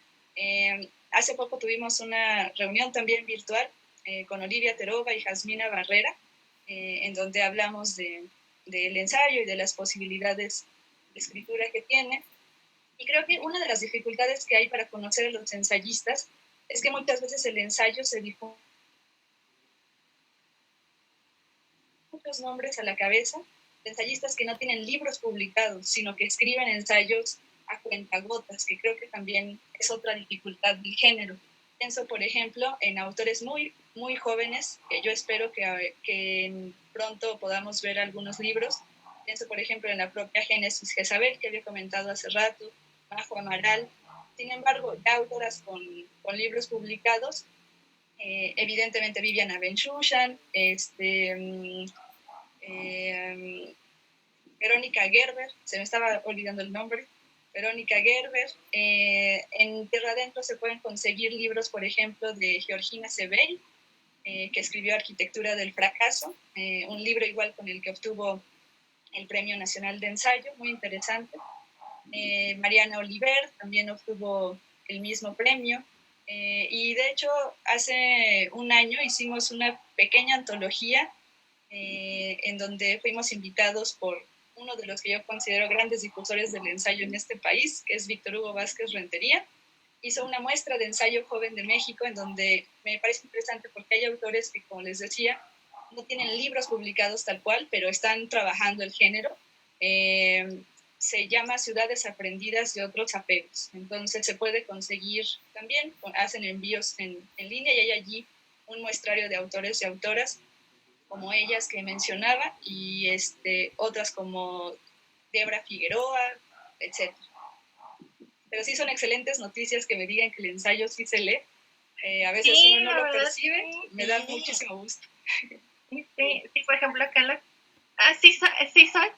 Hace poco tuvimos una reunión también virtual con Olivia Terova y Jasmina Barrera, en donde hablamos del ensayo y de las posibilidades de escritura que tiene. Y creo que una de las dificultades que hay para conocer a los ensayistas es que muchas veces el ensayo se difunde muchos nombres a la cabeza de ensayistas que no tienen libros publicados, sino que escriben ensayos a cuentagotas, que creo que también es otra dificultad del género. Pienso, por ejemplo, en autores muy, muy jóvenes, que yo espero que pronto podamos ver algunos libros. Pienso, por ejemplo, en la propia Génesis Jezabel, que había comentado hace rato, Majo Amaral. Sin embargo, ya autoras con libros publicados, evidentemente Viviana Benchushan, Verónica Gerber, se me estaba olvidando el nombre, Verónica Gerber. En Tierra Adentro se pueden conseguir libros, por ejemplo, de Georgina Sebel, que escribió Arquitectura del Fracaso, un libro igual con el que obtuvo el Premio Nacional de Ensayo, muy interesante. Mariana Oliver también obtuvo el mismo premio. Y de hecho, hace un año hicimos una pequeña antología en donde fuimos invitados por uno de los que yo considero grandes difusores del ensayo en este país, que es Víctor Hugo Vázquez Rentería. Hizo una muestra de ensayo joven de México, en donde me parece interesante porque hay autores que, como les decía, no tienen libros publicados tal cual, pero están trabajando el género. Se llama Ciudades Aprendidas de Otros Apegos. Entonces se puede conseguir también, hacen envíos en línea, y hay allí un muestrario de autores y autoras como ellas que mencionaba, y otras como Debra Figueroa, etc. Pero sí son excelentes noticias que me digan que el ensayo sí se lee. A veces Sí, uno no lo verdad, percibe, sí. me da muchísimo gusto. Sí, por ejemplo, acá en la... Ah, sí, sí soy.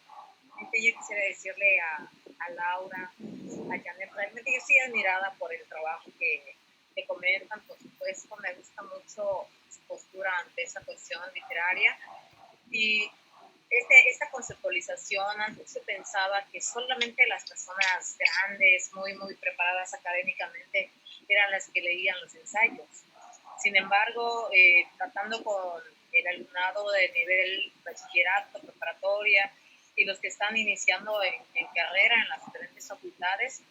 Yo quisiera decirle a Laura, a Janet, realmente yo estoy admirada por el trabajo que comentan, por supuesto, me gusta mucho su postura ante esa cuestión literaria. Y esta conceptualización, antes se pensaba que solamente las personas grandes, muy, muy preparadas académicamente, eran las que leían los ensayos. Sin embargo, tratando con el alumnado de nivel bachillerato, preparatoria y los que están iniciando en carrera en las diferentes facultades,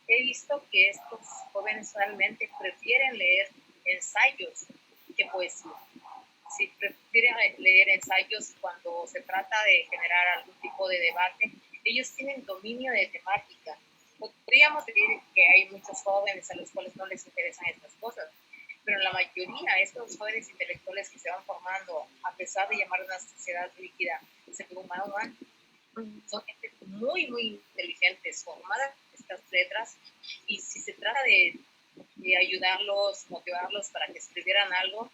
he visto que estos jóvenes realmente prefieren leer ensayos que poesía. Si prefieren leer ensayos cuando se trata de generar algún tipo de debate, ellos tienen dominio de temática. Podríamos decir que hay muchos jóvenes a los cuales no les interesan estas cosas, pero la mayoría, estos jóvenes intelectuales que se van formando, a pesar de llamar una sociedad líquida, según Mauman, son gente muy, muy inteligentes, formadas en estas letras, y si se trata de ayudarlos, motivarlos para que escribieran algo,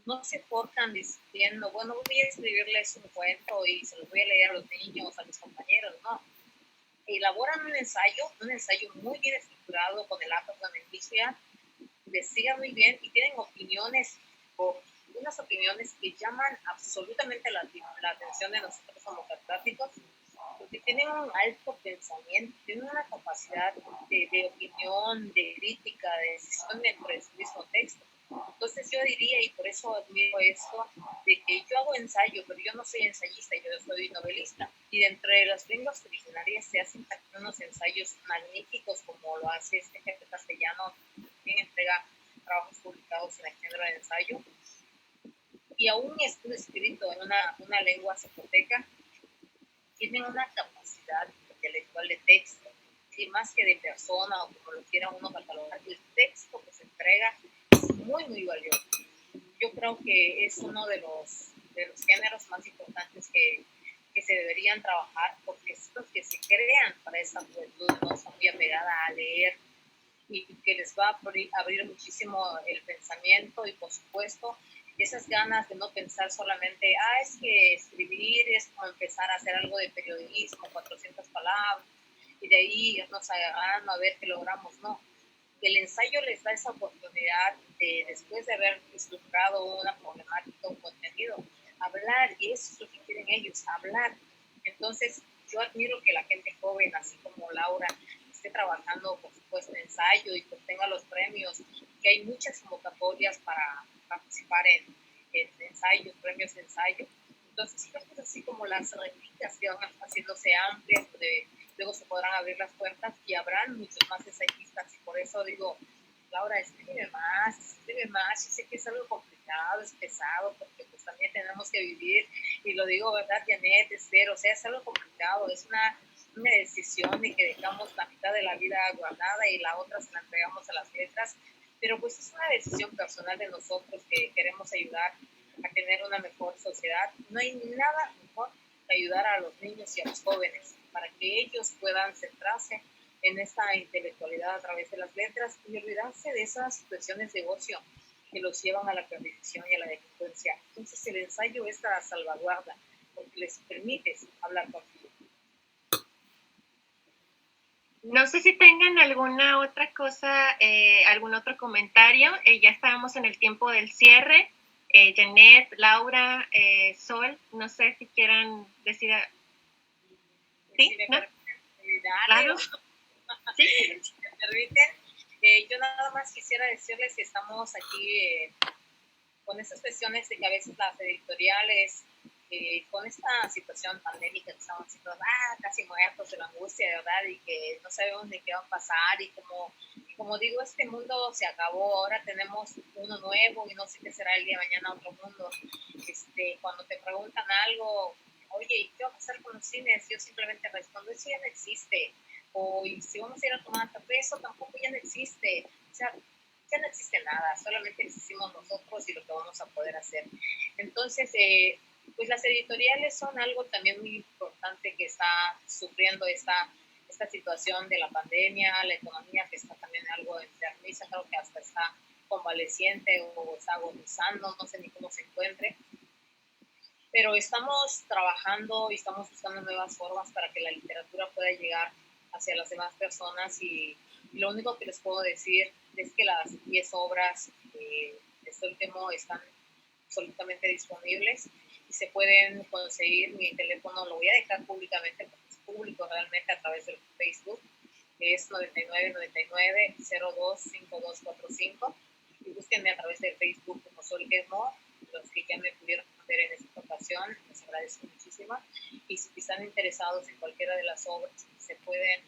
no se forjan diciendo, bueno, voy a escribirles un cuento y se los voy a leer a los niños, a los compañeros, no. Elaboran un ensayo muy bien estructurado con el APA Inicia, investigan muy bien y tienen opiniones, o unas opiniones que llaman absolutamente la atención de nosotros como catedráticos, porque tienen un alto pensamiento, tienen una capacidad de opinión, de crítica, de decisión dentro de su mismo texto. Entonces yo diría, y por eso admiro esto, de que yo hago ensayo, pero yo no soy ensayista, yo soy novelista. Y de entre las lenguas originarias se hacen unos ensayos magníficos, como lo hace este jefe castellano, quien entrega trabajos publicados en el género de ensayo. Y aún escrito en una lengua zapoteca, tienen una capacidad intelectual de texto, y más que de persona o como lo quiera uno catalogar, el texto que se entrega es muy, muy valioso. Yo creo que es uno de los géneros más importantes que se deberían trabajar, porque es los que se crean para esta juventud, no está muy apegada a leer, y que les va a abrir muchísimo el pensamiento y, por supuesto, esas ganas de no pensar solamente, es que escribir es como empezar a hacer algo de periodismo, 400 palabras, y de ahí irnos agarrando a ver qué logramos, no. El ensayo les da esa oportunidad de, después de haber estructurado una problemática, un contenido, hablar, y eso es lo que quieren ellos, hablar. Entonces, yo admiro que la gente joven, así como Laura, esté trabajando, por supuesto, en ensayo y que obtenga los premios, que hay muchas convocatorias para participar en ensayos, premios de ensayo. Entonces, creo que es así como las ramificaciones haciéndose amplias, donde luego se podrán abrir las puertas y habrán muchos más ensayistas. Y por eso digo, Laura, escribe más. Yo sé que es algo complicado, es pesado, porque pues también tenemos que vivir, y lo digo, ¿verdad, Janet? O sea, es algo complicado, es una decisión de que dejamos la mitad de la vida guardada y la otra se la entregamos a las letras, pero pues es una decisión personal de nosotros que queremos ayudar a tener una mejor sociedad. No hay nada mejor que ayudar a los niños y a los jóvenes para que ellos puedan centrarse en esta intelectualidad a través de las letras y olvidarse de esas situaciones de ocio que los llevan a la perdición y a la delincuencia. Entonces el ensayo es la salvaguarda, porque les permite hablar contigo. No sé si tengan alguna otra cosa, algún otro comentario. Ya estábamos en el tiempo del cierre. Janet, Laura, Sol, no sé si quieran decir. ¿Sí? ¿No? Claro. Sí. Si me permiten, yo nada más quisiera decirles que estamos aquí con estas cuestiones de que a veces las editoriales, con esta situación pandémica que estamos siendo casi muertos de la angustia, ¿verdad? Y que no sabemos ni qué va a pasar, y como digo, este mundo se acabó, ahora tenemos uno nuevo y no sé qué será el día de mañana otro mundo. Cuando te preguntan algo, oye, ¿y qué va a pasar con los cines? Yo simplemente respondo, eso ya no existe. O y si vamos a ir a tomar café, eso tampoco ya no existe. O sea, ya no existe nada, solamente existimos nosotros y lo que vamos a poder hacer. Entonces, pues las editoriales son algo también muy importante que está sufriendo esta situación de la pandemia, la economía que está también algo enfermiza, creo que hasta está convaleciente o está agonizando, no sé ni cómo se encuentre. Pero estamos trabajando y estamos buscando nuevas formas para que la literatura pueda llegar hacia las demás personas y lo único que les puedo decir es que las 10 obras de este último están absolutamente disponibles y se pueden conseguir. Mi teléfono lo voy a dejar públicamente porque es público realmente a través del Facebook, que es 9999-025245 y búsquenme a través de Facebook como Sol Guermo. Los que ya me pudieron ver en esta ocasión, les agradezco muchísimo. Y si están interesados en cualquiera de las obras, se pueden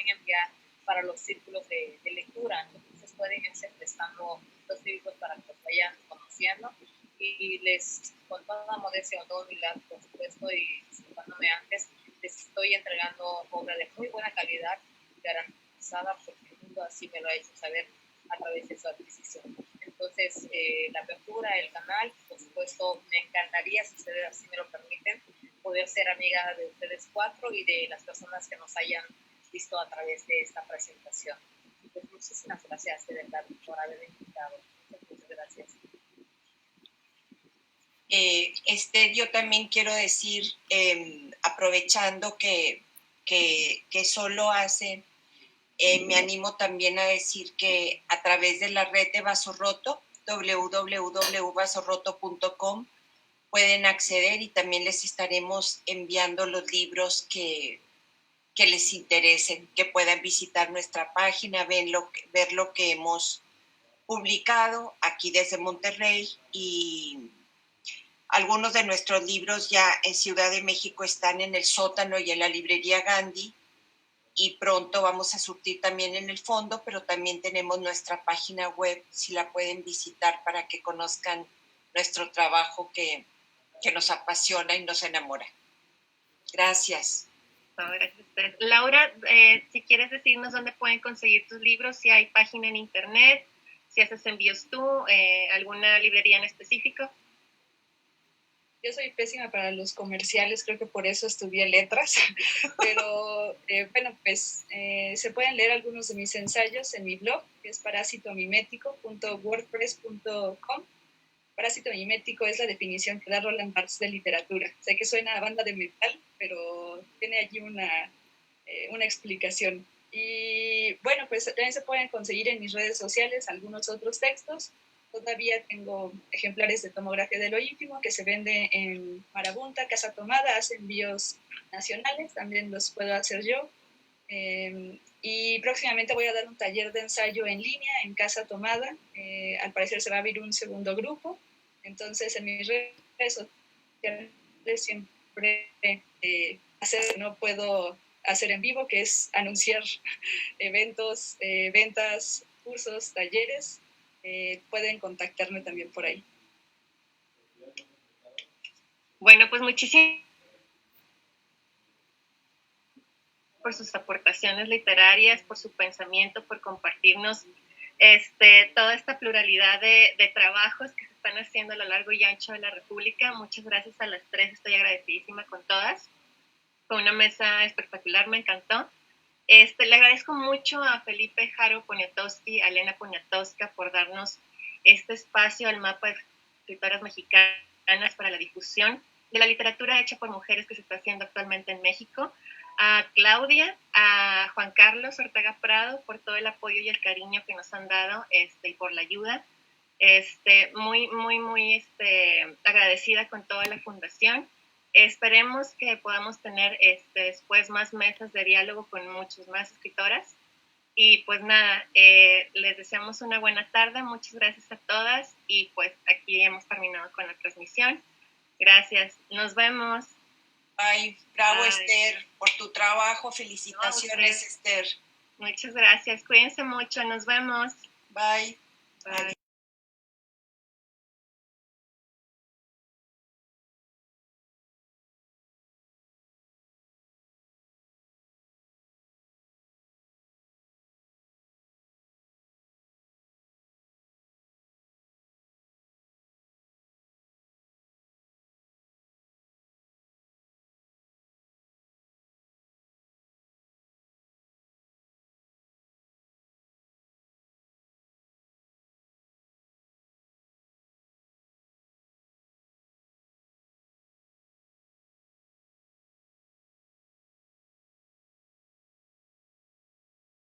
enviar para los círculos de lectura. Entonces pueden irse prestando los libros para que los vayan conociendo. Y les, con toda modestia, con todo humildad, por supuesto, y disculpándome antes, les estoy entregando obra de muy buena calidad, garantizada, porque el mundo así me lo ha hecho saber a través de su adquisición. Entonces, la apertura, el canal, por supuesto, me encantaría, si ustedes así me lo permiten, poder ser amiga de ustedes 4 y de las personas que nos hayan visto a través de esta presentación. Pues muchísimas gracias, de verdad, por haberme invitado. Muchas gracias. Yo también quiero decir, aprovechando que solo hace... me animo también a decir que a través de la red de Vaso Roto, www.vasoroto.com, pueden acceder y también les estaremos enviando los libros que les interesen, que puedan visitar nuestra página, ver lo que hemos publicado aquí desde Monterrey, y algunos de nuestros libros ya en Ciudad de México están en el sótano y en la librería Gandhi, y pronto vamos a surtir también en el fondo, pero también tenemos nuestra página web, si la pueden visitar para que conozcan nuestro trabajo que nos apasiona y nos enamora. Gracias. No, gracias a ustedes. Laura, si quieres decirnos dónde pueden conseguir tus libros, si hay página en internet, si haces envíos tú, alguna librería en específico. Yo soy pésima para los comerciales, creo que por eso estudié letras, pero bueno, pues se pueden leer algunos de mis ensayos en mi blog, que es parasitomimético.wordpress.com. Parásito mimético es la definición que da Roland Barthes de literatura. Sé que suena a banda de metal, pero tiene allí una explicación. Y bueno, pues también se pueden conseguir en mis redes sociales algunos otros textos. Todavía tengo ejemplares de Tomografía de lo Ínfimo que se vende en Marabunta, Casa Tomada, hace envíos nacionales, también los puedo hacer yo. Y próximamente voy a dar un taller de ensayo en línea en Casa Tomada. Al parecer se va a abrir un segundo grupo. Entonces, en mis redes sociales siempre no puedo hacer en vivo, que es anunciar eventos, ventas, cursos, talleres. Pueden contactarme también por ahí. Bueno, pues muchísimas por sus aportaciones literarias, por su pensamiento, por compartirnos toda esta pluralidad de trabajos que se están haciendo a lo largo y ancho de la República. Muchas gracias a las tres, estoy agradecidísima con todas. Fue una mesa espectacular, me encantó. Le agradezco mucho a Felipe Jaro Poniatowski, a Elena Poniatowska por darnos este espacio al mapa de escritoras mexicanas para la difusión de la literatura hecha por mujeres que se está haciendo actualmente en México, a Claudia, a Juan Carlos Ortega Prado por todo el apoyo y el cariño que nos han dado y por la ayuda. Muy, muy, muy agradecida con toda la fundación. Esperemos que podamos tener después más mesas de diálogo con muchas más escritoras. Y pues nada, les deseamos una buena tarde. Muchas gracias a todas. Y pues aquí hemos terminado con la transmisión. Gracias. Nos vemos. Ay, bravo, Bye. Esther, por tu trabajo. Felicitaciones, Esther. Muchas gracias. Cuídense mucho. Nos vemos. Bye. Bye. Adiós.